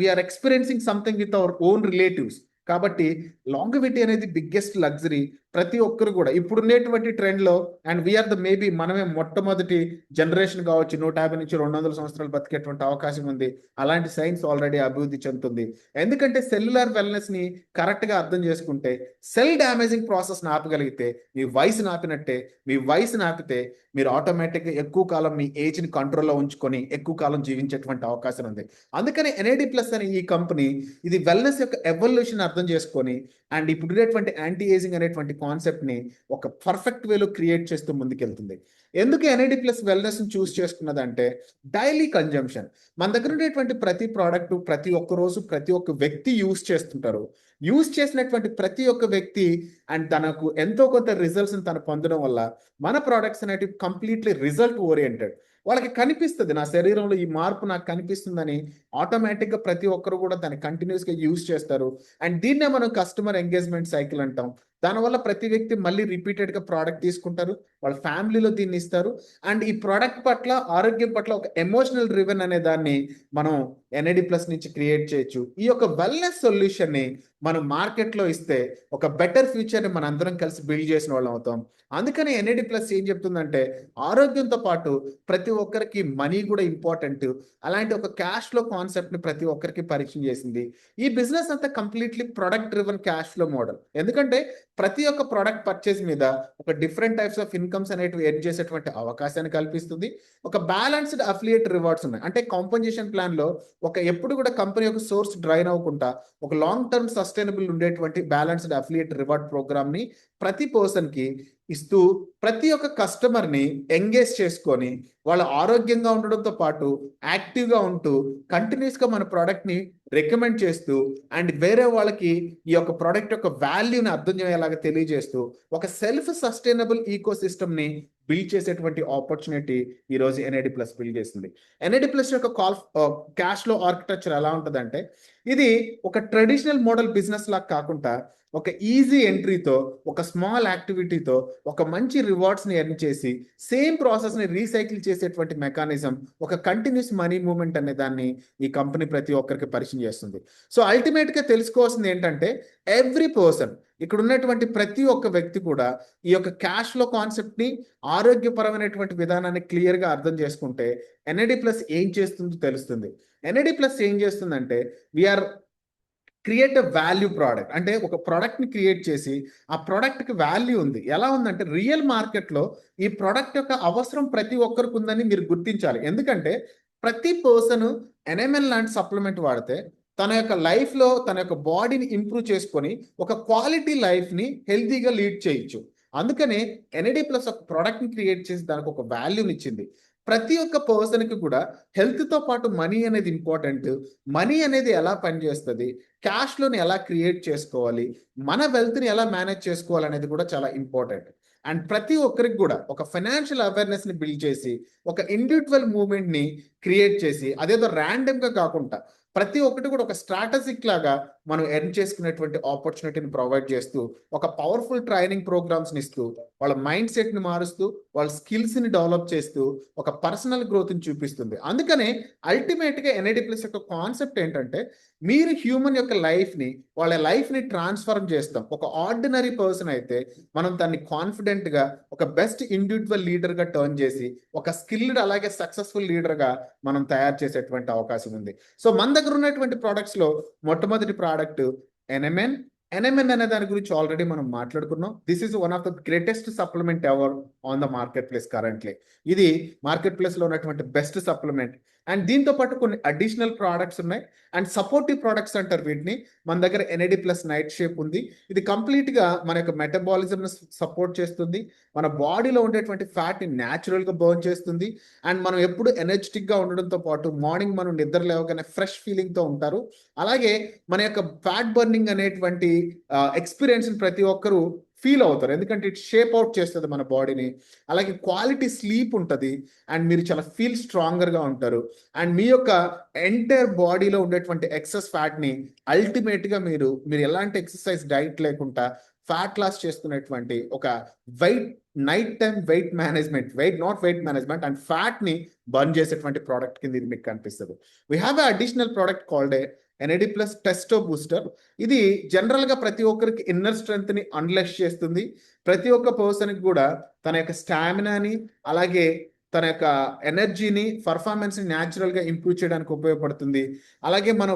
We're experiencing something with our own relatives. కాబట్టి లాంగివిటీ అనేది బిగ్గెస్ట్ లగ్జరీ. ప్రతి ఒక్కరు కూడా ఇప్పుడున్నటువంటి ట్రెండ్లో అండ్ వీఆర్ ద మేబీ మనమే మొట్టమొదటి జనరేషన్ కావచ్చు 150 నుంచి 200 సంవత్సరాలు బతికేటువంటి అవకాశం ఉంది. అలాంటి సైన్స్ ఆల్రెడీ అభివృద్ధి చెందుతుంది. ఎందుకంటే సెల్యులార్ వెల్నెస్ని కరెక్ట్గా అర్థం చేసుకుంటే సెల్ డ్యామేజింగ్ ప్రాసెస్ని ఆపగలిగితే మీ వయసుని ఆపినట్టే. మీ వయసుని ఆపితే మీరు ఆటోమేటిక్గా ఎక్కువ కాలం మీ ఏజ్ని కంట్రోల్లో ఉంచుకొని ఎక్కువ కాలం జీవించేటువంటి అవకాశం ఉంది. అందుకని ఎన్ఐడి ప్లస్ అనే ఈ కంపెనీ ఇది వెల్నెస్ యొక్క ఎవల్యూషన్ అర్థం చేసుకొని అండ్ ఇప్పుడున్నటువంటి యాంటీ ఏజింగ్ అనేటువంటి కాన్సెప్ట్ని ఒక పర్ఫెక్ట్ వేలో క్రియేట్ చేస్తూ ముందుకెళ్తుంది. ఎందుకు ఎన్ఐడి ప్లస్ వెల్నెస్ని చూస్ చేసుకున్నదంటే డైలీ కన్జంప్షన్. మన దగ్గర ఉండేటువంటి ప్రతి ప్రోడక్ట్ ప్రతి ఒక్క రోజు ప్రతి ఒక్క వ్యక్తి యూస్ చేస్తుంటారు. యూస్ చేసినటువంటి ప్రతి ఒక్క వ్యక్తి అండ్ తనకు ఎంతో కొంత రిజల్ట్స్ని తను పొందడం వల్ల మన ప్రోడక్ట్స్ అనేటివి కంప్లీట్లీ రిజల్ట్ ఓరియంటెడ్. వాళ్ళకి కనిపిస్తుంది నా శరీరంలో ఈ మార్పు నాకు కనిపిస్తుందని ఆటోమేటిక్గా ప్రతి ఒక్కరు కూడా దాన్ని కంటిన్యూస్గా యూజ్ చేస్తారు. అండ్ దీన్నే మనం కస్టమర్ ఎంగేజ్మెంట్ సైకిల్ అంటాం. దానివల్ల ప్రతి వ్యక్తి మళ్ళీ రిపీటెడ్గా ప్రోడక్ట్ తీసుకుంటారు, వాళ్ళ ఫ్యామిలీలో దీన్ని ఇస్తారు. అండ్ ఈ ప్రోడక్ట్ పట్ల ఆరోగ్యం పట్ల ఒక ఎమోషనల్ డ్రివెన్ అనే దాన్ని మనం ఎన్ఐడి ప్లస్ నుంచి క్రియేట్ చేయొచ్చు. ఈ యొక్క వెల్నెస్ సొల్యూషన్ని మనం మార్కెట్లో ఇస్తే ఒక బెటర్ ఫ్యూచర్ని మన అందరం కలిసి బిల్డ్ చేసిన వాళ్ళం అవుతాం. అందుకని ఎన్ఐడి ప్లస్ ఏం చెప్తుందంటే ఆరోగ్యంతో పాటు ప్రతి ఒక్కరికి మనీ కూడా ఇంపార్టెంట్. అలాంటి ఒక క్యాష్ ఫ్లో కాన్సెప్ట్ని ప్రతి ఒక్కరికి పరిచయం చేసింది. ఈ బిజినెస్ అంతా completely product driven cash flow model. ఎందుకంటే ప్రతి ఒక్క ప్రోడక్ట్ పర్చేస్ మీద ఒక డిఫరెంట్ టైప్స్ ఆఫ్ ఇన్కమ్స్ అనేటివి ఎర్న్ చేసేటువంటి అవకాశాన్ని కల్పిస్తుంది. ఒక బ్యాలెన్స్డ్ అఫిలియేట్ రివార్డ్స్ ఉన్నాయి. అంటే కాంపన్సేషన్ ప్లాన్లో ఒక ఎప్పుడు కూడా కంపెనీ యొక్క సోర్స్ డ్రైన్ అవ్వకుండా ఒక లాంగ్ టర్మ్ సస్టైనబుల్ ఉండేటువంటి బ్యాలెన్స్డ్ అఫిలియేట్ రివార్డ్ ప్రోగ్రామ్ని ప్రతి పర్సన్కి ఇస్తూ ప్రతి ఒక్క కస్టమర్ని ఎంగేజ్ చేసుకొని వాళ్ళు ఆరోగ్యంగా ఉండడంతో పాటు యాక్టివ్గా ఉంటూ కంటిన్యూస్గా మన ప్రోడక్ట్ని రికమెండ్ చేస్తూ అండ్ వేరే వాళ్ళకి ఈ యొక్క ప్రోడక్ట్ యొక్క వాల్యూని అర్థం చేయాలాగా తెలియజేస్తూ ఒక సెల్ఫ్ సస్టైనబుల్ ఈకో సిస్టమ్ని బిల్డ్ చేసేటువంటి ఆపర్చునిటీ ఈరోజు ఎన్ఐడి ప్లస్ బిల్డ్ చేస్తుంది. ఎన్ఐడి ప్లస్ యొక్క క్యాష్ ఫ్లో ఆర్కిటెక్చర్ ఎలా ఉంటుందంటే ఇది ఒక ట్రెడిషనల్ మోడల్ బిజినెస్ లాగా కాకుండా ఒక ఈజీ ఎంట్రీతో ఒక స్మాల్ యాక్టివిటీతో ఒక మంచి రివార్డ్స్ని ఎర్న్ చేసి సేమ్ ప్రాసెస్ని రీసైకిల్ చేసేటువంటి మెకానిజం ఒక కంటిన్యూస్ మనీ మూవ్మెంట్ అనే దాన్ని ఈ కంపెనీ ప్రతి ఒక్కరికి పరిచయం చేస్తుంది. సో అల్టిమేట్గా తెలుసుకోవాల్సింది ఏంటంటే ఎవ్రీ పర్సన్ ఇక్కడ ఉన్నటువంటి ప్రతి ఒక్క వ్యక్తి కూడా ఈ యొక్క క్యాష్ ఫ్లో కాన్సెప్ట్ని ఆరోగ్యపరమైనటువంటి విధానాన్ని క్లియర్గా అర్థం చేసుకుంటే ఎన్ఐడి ప్లస్ ఏం చేస్తుందో తెలుస్తుంది. ఎన్ఐడి ప్లస్ ఏం చేస్తుందంటే we're create a value product. అంటే ఒక ప్రోడక్ట్ని క్రియేట్ చేసి ఆ ప్రోడక్ట్కి వాల్యూ ఉంది. ఎలా ఉందంటే రియల్ మార్కెట్లో ఈ ప్రోడక్ట్ యొక్క అవసరం ప్రతి ఒక్కరికి ఉందని మీరు గుర్తించాలి. ఎందుకంటే ప్రతి పర్సన్ ఎన్ఎంఎల్ లాంటి సప్లిమెంట్ వాడితే తన యొక్క లైఫ్లో తన యొక్క బాడీని ఇంప్రూవ్ చేసుకొని ఒక క్వాలిటీ లైఫ్ని హెల్తీగా లీడ్ చేయొచ్చు. అందుకనే ఎన్ఐడి ప్లస్ ఒక ప్రోడక్ట్ని క్రియేట్ చేసి దానికి ఒక వాల్యూని ఇచ్చింది. ప్రతి ఒక్క పర్సన్కి కూడా హెల్త్తో పాటు మనీ అనేది ఇంపార్టెంట్. మనీ అనేది ఎలా పనిచేస్తుంది, క్యాష్ ఫ్లోని ఎలా క్రియేట్ చేసుకోవాలి, మన వెల్త్ని ఎలా మేనేజ్ చేసుకోవాలి అనేది కూడా చాలా ఇంపార్టెంట్. అండ్ ప్రతి ఒక్కరికి కూడా ఒక ఫైనాన్షియల్ అవేర్నెస్ని బిల్డ్ చేసి ఒక ఇండివిజువల్ మూవ్మెంట్ని క్రియేట్ చేసి అదేదో ర్యాండమ్గా కాకుండా ప్రతి ఒక్కటి కూడా ఒక స్ట్రాటజిక్ లాగా మనం ఎర్న్ చేసుకునేటువంటి ఆపర్చునిటీని ప్రొవైడ్ చేస్తూ ఒక పవర్ఫుల్ ట్రైనింగ్ ప్రోగ్రామ్స్ని ఇస్తూ వాళ్ళ మైండ్ సెట్ని మారుస్తూ వాళ్ళ స్కిల్స్ని డెవలప్ చేస్తూ ఒక పర్సనల్ గ్రోత్ని చూపిస్తుంది. అందుకనే అల్టిమేట్గా ఎన్ఐడి ప్లస్ యొక్క కాన్సెప్ట్ ఏంటంటే మీరు హ్యూమన్ యొక్క లైఫ్ని వాళ్ళ లైఫ్ని ట్రాన్స్ఫార్మ్ చేస్తాం. ఒక ఆర్డినరీ పర్సన్ అయితే మనం దాన్ని కాన్ఫిడెంట్గా ఒక బెస్ట్ ఇండివిజువల్ లీడర్గా టర్న్ చేసి ఒక స్కిల్డ్ అలాగే సక్సెస్ఫుల్ లీడర్గా మనం తయారు చేసేటువంటి అవకాశం ఉంది. సో మన దగ్గర ఉన్నటువంటి ప్రోడక్ట్స్లో మొట్టమొదటి ప్రోడక్ట్ ఎన్ఎంఎన్. ఎన్ఎంఎన్ అనే దాని గురించి ఆల్రెడీ మనం మాట్లాడుకున్నాం. This is one of the greatest supplement ever on the market place currently. ఇది మార్కెట్ ప్లేస్లో ఉన్నటువంటి బెస్ట్ సప్లిమెంట్. అండ్ దీంతో పాటు కొన్ని అడిషనల్ ప్రోడక్ట్స్ ఉన్నాయి అండ్ సపోర్టివ్ ప్రోడక్ట్స్ అంటారు వీటిని. మన దగ్గర ఎన్ఐడి ప్లస్ నైట్ షేప్ ఉంది. ఇది కంప్లీట్గా మన యొక్క మెటబాలిజంని సపోర్ట్ చేస్తుంది, మన బాడీలో ఉండేటువంటి ఫ్యాట్ని న్యాచురల్గా బర్న్ చేస్తుంది. అండ్ మనం ఎప్పుడు ఎనర్జెటిక్గా ఉండడంతో పాటు మార్నింగ్ మనం నిద్ర లేవగానే ఫ్రెష్ ఫీలింగ్తో ఉంటారు. అలాగే మన యొక్క ఫ్యాట్ బర్నింగ్ అనేటువంటి ఎక్స్పీరియన్స్ని ప్రతి ఒక్కరూ ఫీల్ అవుతారు, ఎందుకంటే ఇట్ షేప్ అవుట్ చేస్తుంది మన బాడీని. అలాగే క్వాలిటీ స్లీప్ ఉంటుంది అండ్ మీరు చాలా ఫీల్ స్ట్రాంగర్గా ఉంటారు. అండ్ మీ యొక్క ఎంటైర్ బాడీలో ఉండేటువంటి ఎక్సెస్ ఫ్యాట్ని అల్టిమేట్గా మీరు ఎలాంటి ఎక్సర్సైజ్ డైట్ లేకుండా ఫ్యాట్ లాస్ చేసుకునేటువంటి ఒక night time weight management and ఫ్యాట్ని బర్న్ చేసేటువంటి ప్రోడక్ట్ కింద ఇది మీకు కనిపిస్తుంది. We have a additional product called NAD plus testo booster. ఇది జనరల్ గా ప్రతి ఒక్కరికి ఇన్నర్ స్ట్రెంగ్త్ ని అన్లాక్ చేస్తుంది. ప్రతి ఒక్క పర్సన్ కి కూడా తన యొక్క స్టామినాని, అలాగే తన యొక్క ఎనర్జీని, పర్ఫార్మెన్స్ ని న్యాచురల్ గా ఇంప్రూవ్ చేయడానికి ఉపయోగపడుతుంది. అలాగే మన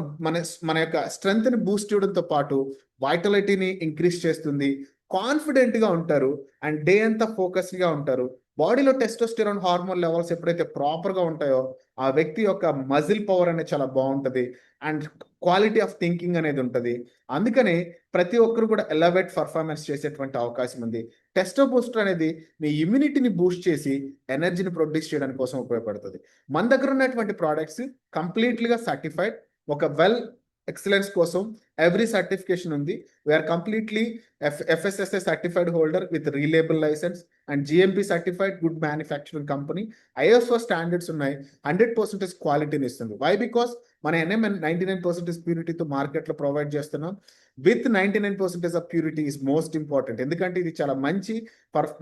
మన యొక్క స్ట్రెంగ్త్ ని బూస్ట్ చేయడంతో పాటు వైటలిటీని ఇంక్రీజ్ చేస్తుంది. కాన్ఫిడెంట్ గా ఉంటారు అండ్ డే అంతా ఫోకస్డ్ గా ఉంటారు. బాడీలో టెస్టోస్టెరాన్ హార్మోన్ లెవెల్స్ ఎప్పుడైతే ప్రాపర్ గా ఉంటాయో ఆ వ్యక్తి యొక్క మజిల్ పవర్ అనేది చాలా బాగుంటది అండ్ క్వాలిటీ ఆఫ్ థింకింగ్ అనేది ఉంటుంది. అందుకని ప్రతి ఒక్కరు కూడా ఎలవేట్ పర్ఫార్మెన్స్ చేసేటువంటి అవకాశం ఉంది. టెస్టో బూస్టర్ అనేది మీ ఇమ్యూనిటీని బూస్ట్ చేసి ఎనర్జీని ప్రొడ్యూస్ చేయడానికి కోసం ఉపయోగపడుతుంది. మన దగ్గర ఉన్నటువంటి ప్రోడక్ట్స్ కంప్లీట్లీగా సర్టిఫైడ్. ఒక వెల్ ఎక్సలెన్స్ కోసం ఎవ్రీ సర్టిఫికేషన్ ఉంది. We're completely FSSA certified holder with reliable licence and GMP certified good manufacturing company. ISO standards ఉన్నాయి. 100% క్వాలిటీని ఇస్తుంది. వై? బికాస్ మన NMN 99% ప్యూరిటీతో మార్కెట్లో ప్రొవైడ్ చేస్తున్నాం. With 99% of purity is most important. ఎందుకంటే ఇది చాలా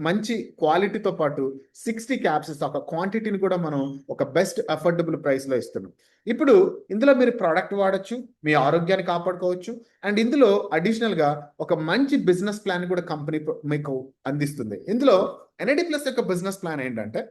మంచి క్వాలిటీతో పాటు 60 క్యాప్సూల్స్ ఒక క్వాంటిటీని కూడా మనం ఒక బెస్ట్ అఫోర్డబుల్ ప్రైస్ లో ఇస్తున్నాం. ఇప్పుడు ఇందులో మీరు ప్రోడక్ట్ వాడచ్చు, మీ ఆరోగ్యాన్ని కాపాడుకోవచ్చు అండ్ ఇందులో అడిషనల్ గా ఒక మంచి బిజినెస్ ప్లాన్ కూడా కంపెనీ మీకు అందిస్తుంది. ఇందులో ఎన్ఏడి ప్లస్ యొక్క బిజినెస్ ప్లాన్ ఏంటంటే,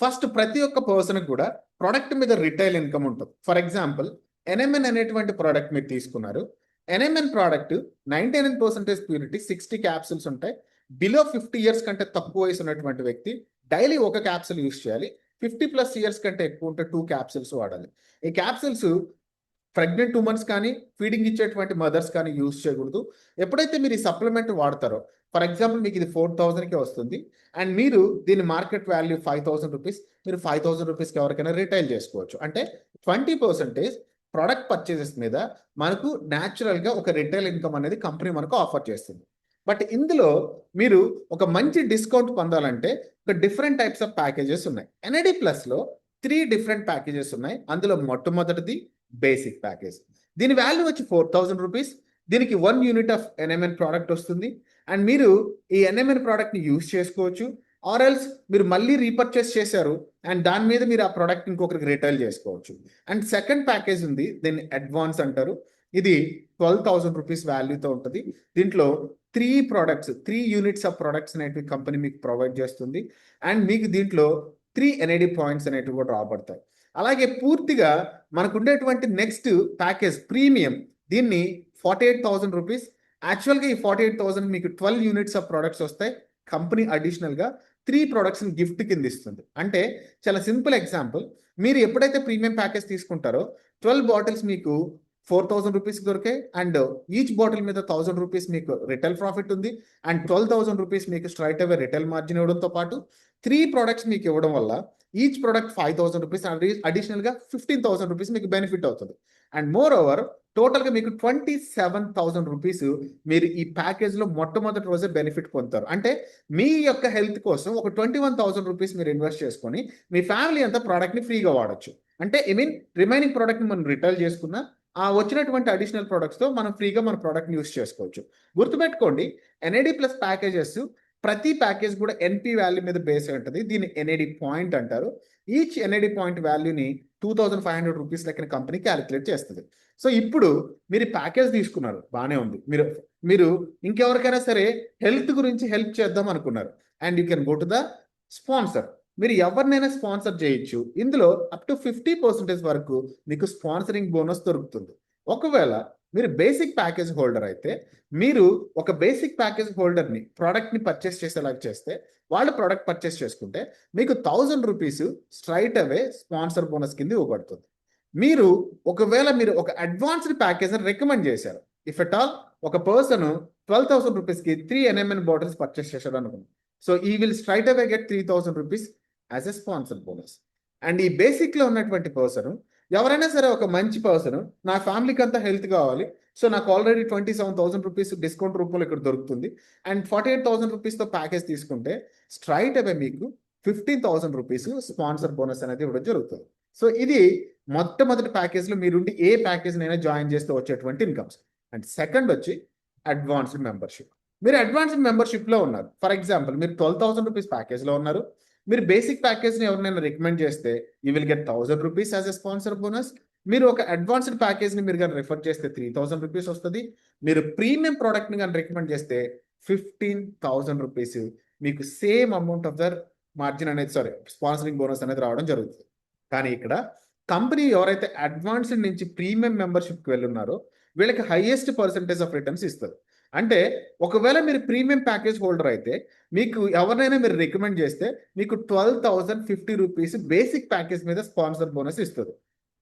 ఫస్ట్ ప్రతి ఒక్క పర్సన్ కూడా ప్రొడక్ట్ మీద రిటైల్ ఇన్కమ్ ఉంటుంది. ఫర్ ఎగ్జాంపుల్ NMN అనేటువంటి ప్రోడక్ట్ మీరు తీసుకున్నారు. NMN ప్రోడక్ట్ 99% ప్యూరిటీ, 60 క్యాప్సూల్స్ ఉంటాయి. బిలో 50 ఇయర్స్ కంటే తక్కువ వయసు ఉన్నటువంటి వ్యక్తి డైలీ ఒక క్యాప్సూల్ యూస్ చేయాలి. 50+ ఇయర్స్ కంటే ఎక్కువ ఉంటే 2 క్యాప్సూల్స్ వాడాలి. ఈ క్యాప్సూల్స్ ప్రెగ్నెంట్ ఉమెన్స్ కానీ, ఫీడింగ్ ఇచ్చేటువంటి మదర్స్ కానీ యూస్ చేయకూడదు. ఎప్పుడైతే మీరు ఈ సప్లిమెంట్ వాడతారో, ఫర్ ఎగ్జాంపుల్ మీకు ఇది 4,000కి వస్తుంది అండ్ మీరు దీని మార్కెట్ వాల్యూ 5,000 రూపీస్, మీరు 5,000 రూపీస్కి ఎవరికైనా రిటైల్ చేసుకోవచ్చు. అంటే 20% ప్రొడక్ట్ పర్చేసెస్ మీద మనకు న్యాచురల్గా ఒక రిటైల్ ఇన్కమ్ అనేది కంపెనీ మనకు ఆఫర్ చేస్తుంది. బట్ ఇందులో మీరు ఒక మంచి డిస్కౌంట్ పొందాలంటే ఒక డిఫరెంట్ టైప్స్ ఆఫ్ ప్యాకేజెస్ ఉన్నాయి. ఎన్ఏడి ప్లస్లో 3 డిఫరెంట్ ప్యాకేజెస్ ఉన్నాయి. అందులో మొట్టమొదటిది బేసిక్ ప్యాకేజ్. దీని వాల్యూ వచ్చి 4,000 రూపీస్. దీనికి 1 యూనిట్ ఆఫ్ NMN ప్రోడక్ట్ వస్తుంది అండ్ మీరు ఈ NMN ప్రోడక్ట్ని యూస్ చేసుకోవచ్చు. ఆర్ ఎల్స్ మీరు మళ్ళీ రీపర్చేస్ చేశారు అండ్ దాని మీద మీరు ఆ ప్రోడక్ట్ ఇంకొకరికి రిటైల్ చేసుకోవచ్చు. అండ్ సెకండ్ ప్యాకేజ్ ఉంది, దీన్ని అడ్వాన్స్ అంటారు. ఇది 12,000 రూపీస్ వాల్యూతో ఉంటుంది. దీంట్లో 3 యూనిట్స్ ఆఫ్ ప్రొడక్ట్స్ అనేటివి కంపెనీ మీకు ప్రొవైడ్ చేస్తుంది అండ్ మీకు దీంట్లో 3 NAD పాయింట్స్ అనేటివి కూడా రాబడతాయి. అలాగే పూర్తిగా మనకు ఉండేటువంటి నెక్స్ట్ ప్యాకేజ్ ప్రీమియం, దీన్ని 48,000 రూపీస్. యాక్చువల్గా ఈ 48,000 మీకు 12 యూనిట్స్ ఆఫ్ ప్రొడక్ట్స్ వస్తాయి. కంపెనీ అడిషనల్గా 3 ప్రొడక్ట్స్ని గిఫ్ట్ కింద ఇస్తుంది. అంటే చాలా సింపుల్ ఎగ్జాంపుల్, మీరు ఎప్పుడైతే ప్రీమియం ప్యాకేజ్ తీసుకుంటారో 12 బాటిల్స్ మీకు 4,000 రూపీస్కి దొరికాయి అండ్ ఈచ్ బాటిల్ మీద 1,000 రూపీస్ మీకు రిటైల్ ప్రాఫిట్ ఉంది అండ్ 12,000 రూపీస్ మీకు స్ట్రైట్ అవే రిటైల్ మార్జిన్ ఇవ్వడంతో పాటు 3 ప్రొడక్ట్స్ మీకు ఇవ్వడం వల్ల ఈచ్ ప్రొడక్ట్ 5,000 రూపీస్ అడిషనల్గా 15,000 రూపీస్ మీకు బెనిఫిట్ అవుతుంది. అండ్ మోర్ ఓవర్ టోటల్గా మీకు 27,000 రూపీస్ మీరు ఈ ప్యాకేజ్లో మొట్టమొదటి రోజే బెనిఫిట్ పొందుతారు. అంటే మీ యొక్క హెల్త్ కోసం ఒక 21,000 రూపీస్ మీరు ఇన్వెస్ట్ చేసుకొని మీ ఫ్యామిలీ అంతా ప్రోడక్ట్ని ఫ్రీగా వాడచ్చు. అంటే రిమైనింగ్ ప్రోడక్ట్ని మనం రిటైల్ చేసుకున్నా ఆ వచ్చినటువంటి అడిషనల్ ప్రొడక్ట్స్తో మనం ఫ్రీగా మన ప్రోడక్ట్ని యూస్ చేసుకోవచ్చు. గుర్తుపెట్టుకోండి, NAD ప్లస్ ప్యాకేజెస్ ప్రతి ప్యాకేజ్ కూడా NP వాల్యూ మీద బేస్ అయి ఉంటుంది. దీన్ని NAD పాయింట్ అంటారు. ఈచ్ NAD పాయింట్ వాల్యూని 2,500 రూపీస్ లెక్కన కంపెనీ క్యాలిక్యులేట్ చేస్తుంది. సో ఇప్పుడు మీరు ప్యాకేజ్ తీసుకున్నారు, బాగానే ఉంది. మీరు ఇంకెవరికైనా సరే హెల్త్ గురించి హెల్ప్ చేద్దాం అనుకున్నారు and you can go to the sponsor. మీరు ఎవరినైనా స్పాన్సర్ చేయొచ్చు. ఇందులో అప్ టు 50% వరకు మీకు స్పాన్సరింగ్ బోనస్ దొరుకుతుంది. ఒకవేళ మీరు బేసిక్ ప్యాకేజ్ హోల్డర్ అయితే, మీరు ఒక బేసిక్ ప్యాకేజ్ హోల్డర్ని ప్రోడక్ట్ని పర్చేస్ చేసేలాగా చేస్తే, వాళ్ళు ప్రోడక్ట్ పర్చేస్ చేసుకుంటే మీకు 1,000 రూపీస్ స్ట్రైట్ అవే స్పాన్సర్ బోనస్ కింద ఇవ్వబడుతుంది. ఒకవేళ మీరు ఒక అడ్వాన్స్డ్ ప్యాకేజ్ని రికమెండ్ చేశారు, ఇఫ్ ఎట్ ఆల్ ఒక పర్సన్ 12,000 రూపీస్కి 3 NMN బాటిల్స్ పర్చేస్ చేశాడు అనుకోండి, సో ఈ will straight away get 3,000 rupees as a sponsor bonus. And ఈ బేసిక్లో ఉన్నటువంటి పర్సన్ ఎవరైనా సరే, ఒక మంచి పర్సన్, నా ఫ్యామిలీకి అంతా హెల్త్ కావాలి, సో నాకు ఆల్రెడీ 27,000 రూపీస్ డిస్కౌంట్ రూపంలో ఇక్కడ దొరుకుతుంది అండ్ 48,000 రూపీస్తో ప్యాకేజ్ తీసుకుంటే స్ట్రైట్ అవే మీకు 15,000 రూపీస్ స్పాన్సర్ బోనస్ అనేది ఇవ్వడం జరుగుతుంది. సో ఇది మొట్టమొదటి ప్యాకేజ్లో మీరుండి ఏ ప్యాకేజ్నైనా జాయిన్ చేస్తే వచ్చేటువంటి ఇన్కమ్స్. అండ్ సెకండ్ వచ్చి అడ్వాన్స్డ్ మెంబర్షిప్. మీరు అడ్వాన్స్డ్ మెంబర్షిప్లో ఉన్నారు. ఫర్ ఎగ్జాంపుల్ మీరు 12,000 రూపీస్ ప్యాకేజ్లో ఉన్నారు. మీరు బేసిక్ ప్యాకేజ్ని ఎవరినైనా రికమెండ్ చేస్తే you will get 1,000 rupees as a sponsor bonus మీరు ఒక అడ్వాన్స్డ్ ప్యాకేజ్ని మీరు కానీ రిఫర్ చేస్తే 3000 రూపీస్ వస్తుంది. మీరు ప్రీమియం ప్రోడక్ట్ని కానీ రికమెండ్ చేస్తే 15,000 రూపీస్ మీకు same amount of their margin అనేది స్పాన్సరింగ్ బోనస్ అనేది రావడం జరుగుతుంది. కానీ ఇక్కడ కంపెనీ ఎవరైతే అడ్వాన్స్డ్ నుంచి ప్రీమియం మెంబర్షిప్కి వెళ్ళున్నారో వీళ్ళకి హైయెస్ట్ పర్సెంటేజ్ ఆఫ్ రిటర్న్స్ ఇస్తుంది. అంటే ఒకవేళ మీరు ప్రీమియం ప్యాకేజ్ హోల్డర్ అయితే మీకు ఎవరినైనా మీరు రికమెండ్ చేస్తే మీకు 12,050 రూపీస్ బేసిక్ ప్యాకేజ్ మీద స్పాన్సర్ బోనస్ ఇస్తుంది.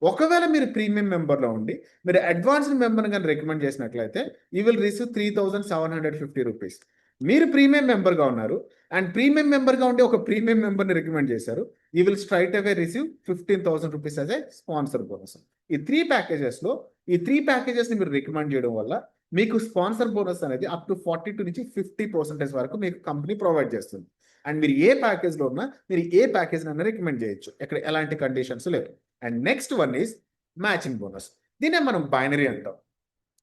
ఒకవేళ మీరు ప్రీమియం మెంబర్లో ఉండి మీరు అడ్వాన్స్డ్ మెంబర్ని కానీ రికమెండ్ చేసినట్లయితే యూ విల్ రిసీవ్ 3,750 రూపీస్. మీరు ప్రీమియం మెంబర్గా ఉన్నారు అండ్ ప్రీమియం మెంబర్గా ఉండి ఒక ప్రీమియం మెంబర్ని రికమెండ్ చేశారు, you will straight away receive 15,000 rupees as a sponsor bonus. ఈ త్రీ ప్యాకేజెస్ని మీరు రికమెండ్ చేయడం వల్ల మీకు స్పాన్సర్ బోనస్ అనేది అప్ టు 42 నుంచి 50% వరకు మీకు కంపెనీ ప్రొవైడ్ చేస్తుంది. అండ్ మీరు ఏ ప్యాకేజ్లో ఉన్నా మీరు ఏ ప్యాకేజ్ అయినా రికమెండ్ చేయొచ్చు, ఇక్కడ ఎలాంటి కండిషన్స్ లేవు. And next one is matching bonus. దీన్నే మనం బైనరీ అంటాం.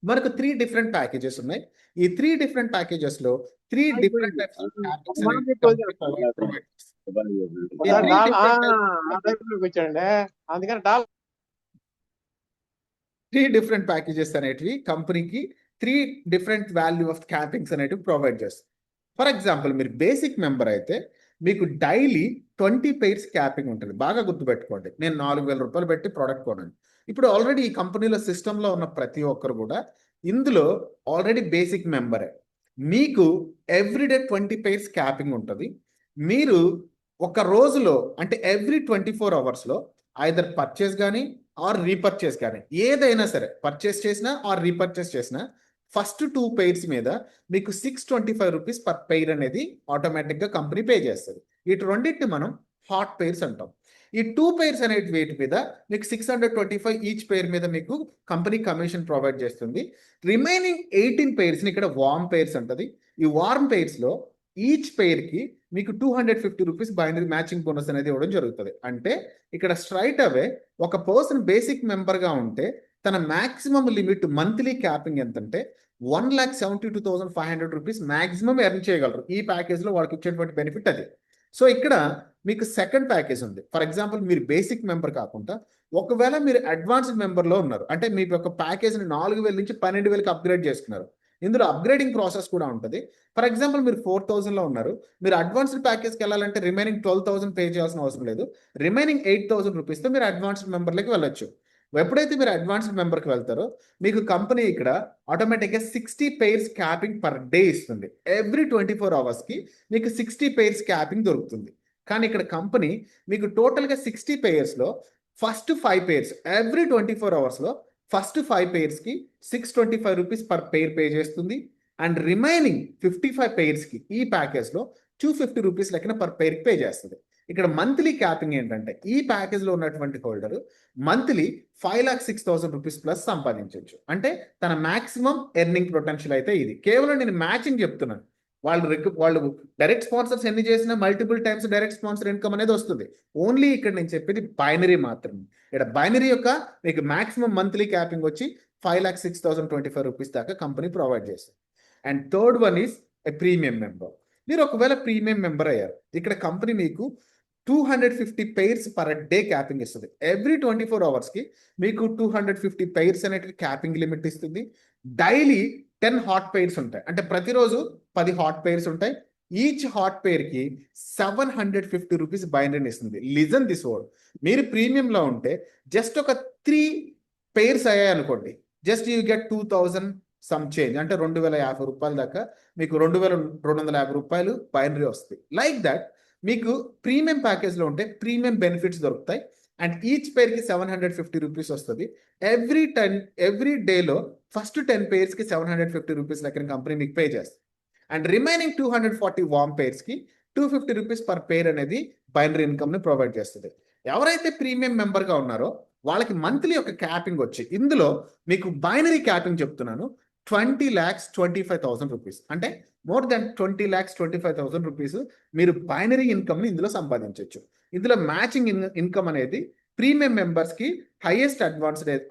మనకు 3 డిఫరెంట్ ప్యాకేజెస్ ఉన్నాయి. ఈ 3 డిఫరెంట్ ప్యాకేజెస్లో 3 different types of three different packages అనేటివి కంపెనీకి 3 డిఫరెంట్ వాల్యూ ఆఫ్ క్యాపింగ్స్ అనేటివి ప్రొవైడ్ చేస్తారు. ఫర్ ఎగ్జాంపుల్ మీరు బేసిక్ మెంబర్ అయితే మీకు డైలీ 20 పెయిర్స్ క్యాపింగ్ ఉంటుంది. బాగా గుర్తుపెట్టుకోండి, నేను 4,000 రూపాయలు పెట్టి ప్రోడక్ట్ కొన్నాను. ఇప్పుడు ఆల్రెడీ ఈ కంపెనీలో సిస్టంలో ఉన్న ప్రతి ఒక్కరు కూడా ఇందులో ఆల్రెడీ బేసిక్ మెంబరే. మీకు ఎవ్రీడే 20 పెయిర్స్ క్యాపింగ్ ఉంటుంది. మీరు ఒక రోజులో అంటే ఎవ్రీ 24 అవర్స్లో ఐదర్ పర్చేస్ కానీ ఆర్ రీపర్చేస్ కానీ ఏదైనా సరే పర్చేస్ చేసినా ఆర్ రీపర్చేస్ చేసినా ఫస్ట్ 2 పెయిర్స్ మీద మీకు 625 రూపీస్ పర్ పెయిర్ అనేది ఆటోమేటిక్గా కంపెనీ పే చేస్తుంది. ఇటు రెండింటిని మనం హాట్ పెయిర్స్ అంటాం. ఈ 2 పెయిర్స్ అనేటి వేటి మీద మీకు 625 ఈచ్ పెయిర్ మీద మీకు కంపెనీ కమిషన్ ప్రొవైడ్ చేస్తుంది. రిమైనింగ్ 18 పెయిర్స్ని ఇక్కడ వార్మ్ పెయిర్స్ అంటది. ఈ వార్మ్ పెయిర్స్లో ఈచ్ పెయిర్కి మీకు 250 రూపీస్ బైనరీ మ్యాచింగ్ బోనస్ అనేది ఇవ్వడం జరుగుతుంది. అంటే ఇక్కడ స్ట్రైట్ అవే ఒక పర్సన్ బేసిక్ మెంబర్గా ఉంటే తన మ్యాక్సిమం లిమిట్ మంత్లీ క్యాపింగ్ ఎంతంటే 1,72,500 రూపీస్ మ్యాక్సిమం ఎర్న్ చేయగలరు. ఈ ప్యాకేజ్లో వాళ్ళకి ఇచ్చేటువంటి బెనిఫిట్ అది. సో ఇక్కడ మీకు సెకండ్ ప్యాకేజ్ ఉంది. ఫర్ ఎగ్జాంపుల్ మీరు బేసిక్ మెంబర్ కాకుండా ఒకవేళ మీరు అడ్వాన్స్డ్ మెంబర్లో ఉన్నారు అంటే మీ యొక్క ప్యాకేజ్ని 4,000 నుంచి 12,000కి అప్గ్రేడ్ చేసుకున్నారు. ఇందులో అప్గ్రేడింగ్ ప్రాసెస్ కూడా ఉంటుంది. ఫర్ ఎగ్జాంపుల్ మీరు 4,000లో ఉన్నారు, మీరు అడ్వాన్స్డ్ ప్యాకేజ్కి వెళ్ళాలంటే రిమైనింగ్ 12,000 పే చేయాల్సిన అవసరం లేదు. రిమైనింగ్ 8,000 రూపీస్తో మీరు అడ్వాన్స్డ్ మెంబర్లోకి వెళ్ళొచ్చు. ఎప్పుడైతే మీరు అడ్వాన్స్డ్ మెంబర్కి వెళ్తారో మీకు కంపెనీ ఇక్కడ ఆటోమేటిక్గా 60 పెయిర్స్ క్యాపింగ్ పర్ డే ఇస్తుంది. ఎవ్రీ 24 అవర్స్కి మీకు 60 పెయిర్స్ క్యాపింగ్ దొరుకుతుంది. కానీ ఇక్కడ కంపెనీ మీకు టోటల్గా 60 పెయిర్స్లో ఫస్ట్ 5 పెయిర్స్ ఎవ్రీ 24 అవర్స్లో first 5 పెయిర్స్కి 625 rupees per pair pay చేస్తుంది. అండ్ రిమైనింగ్ 55 పెయిర్స్కి ఈ ప్యాకేజ్లో 250 రూపీస్ లెక్కన పర్ పెయిర్కి పే చేస్తుంది. ఇక్కడ మంత్లీ క్యాపింగ్ ఏంటంటే ఈ ప్యాకేజ్లో ఉన్నటువంటి హోల్డర్ మంత్లీ 5,06,000 రూపీస్ ప్లస్ సంపాదించవచ్చు. అంటే తన మ్యాక్సిమం ఎర్నింగ్ పొటెన్షియల్ అయితే ఇది. కేవలం నేను మ్యాచింగ్ చెప్తున్నాను. వాళ్ళు డైరెక్ట్ స్పాన్సర్స్ ఎన్ని చేసినా multiple times direct sponsor income అనేది వస్తుంది. ఓన్లీ ఇక్కడ నేను చెప్పేది బైనరీ మాత్రమే. ఇక్కడ బైనరీ యొక్క మీకు మ్యాక్సిమం మంత్లీ క్యాపింగ్ వచ్చి 5,06,025 రూపీస్ దాకా కంపెనీ ప్రొవైడ్ చేస్తుంది. And third one is a premium member. మీరు ఒకవేళ ప్రీమియం మెంబర్ అయ్యారు, ఇక్కడ కంపెనీ మీకు 250 పెయిర్స్ పర్ డే క్యాపింగ్ ఇస్తుంది. ఎవ్రీ 24 అవర్స్కి మీకు 250 పెయిర్స్ అనేటివి క్యాపింగ్ లిమిట్ ఇస్తుంది. డైలీ 10 హాట్ పెయిర్స్ ఉంటాయి. అంటే ప్రతిరోజు 10 హాట్ పెయిర్స్ ఉంటాయి. ఈచ్ హాట్ పెయిర్కి 750 రూపీస్ బైనరీని ఇస్తుంది. లిజన్ దిస్ వర్డ్, మీరు ప్రీమియంలో ఉంటే జస్ట్ ఒక 3 పెయిర్స్ అయ్యాయి అనుకోండి, just you get 2,000 some change, అంటే 2,050 రూపాయల దాకా మీకు 2,250 రూపాయలు బైనరీ వస్తుంది. లైక్ దట్ మీకు ప్రీమియం ప్యాకేజ్లో ఉంటే ప్రీమియం బెనిఫిట్స్ దొరుకుతాయి. అండ్ ఈచ్ పెయిర్కి 750 రూపీస్ వస్తుంది. ఎవ్రీ డేలో ఫస్ట్ 10 పెయిర్స్కి 750 రూపీస్ లెక్కన కంపెనీ మీకు పే చేస్తుంది. అండ్ రిమైనింగ్ 240 వార్మ్ పెయిర్స్కి 250 రూపీస్ పర్ పెయిర్ అనేది బైనరీ ఇన్కమ్ని ప్రొవైడ్ చేస్తుంది. ఎవరైతే ప్రీమియం మెంబర్గా ఉన్నారో వాళ్ళకి మంత్లీ ఒక క్యాపింగ్ వచ్చి ఇందులో మీకు బైనరీ క్యాపింగ్ చెప్తున్నాను 20,25,000 రూపీస్. అంటే మోర్ దెన్ 20,25,000 రూపీస్ మీరు బైనరీ ఇన్కమ్ని ఇందులో సంపాదించవచ్చు. ఇందులో మ్యాచింగ్ ఇన్కమ్ అనేది ప్రీమియం మెంబర్స్కి హైయెస్ట్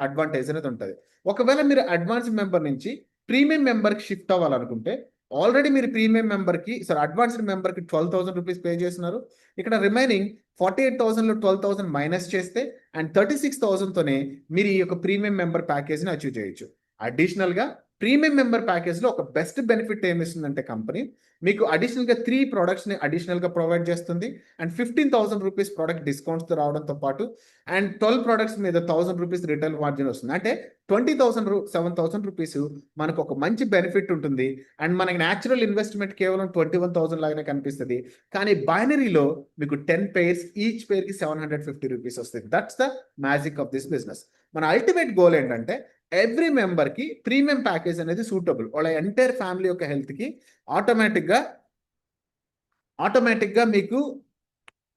అడ్వాంటేజ్ అనేది ఉంటుంది. ఒకవేళ మీరు అడ్వాన్స్ మెంబర్ నుంచి ప్రీమియం మెంబర్కి షిఫ్ట్ అవ్వాలనుకుంటే ఆల్రెడీ మీరు ప్రీమియం మెంబర్కి అడ్వాన్స్డ్ మెంబర్కి 12,000 రూపీస్ పే చేస్తున్నారు. ఇక్కడ రిమైనింగ్ 48,000లో 12,000 మైనస్ చేస్తే అండ్ 36,000తోనే మీరు ఈ యొక్క ప్రీమియం మెంబర్ ప్యాకేజ్ని అచీవ్ చేయొచ్చు. అడిషనల్గా ప్రీమియం మెంబర్ ప్యాకేజ్లో ఒక బెస్ట్ బెనిఫిట్ ఏమిస్తుందంటే కంపెనీ మీకు అడిషనల్గా 3 productsని అడిషనల్గా ప్రొవైడ్ చేస్తుంది అండ్ 15,000 రూపీస్ ప్రోడక్ట్ డిస్కౌంట్స్తో రావడంతో పాటు అండ్ 12 products మీద 1,000 రూపీస్ రిటైల్ మార్జిన్ వస్తుంది. అంటే 7,000 రూపీస్ మనకు ఒక మంచి బెనిఫిట్ ఉంటుంది. అండ్ మనకి న్యాచురల్ ఇన్వెస్ట్మెంట్ కేవలం 21,000 లాగానే కనిపిస్తుంది. కానీ బైనరీలో మీకు 10 pairs, ఈచ్ పేర్కి 750 రూపీస్ వస్తుంది. That's the magic of this business. మన అల్టిమేట్ గోల్ ఏంటంటే ఎవ్రీ మెంబర్కి ప్రీమియం ప్యాకేజ్ అనేది సూటబుల్. వాళ్ళ ఎంటైర్ ఫ్యామిలీ యొక్క హెల్త్కి ఆటోమేటిక్గా మీకు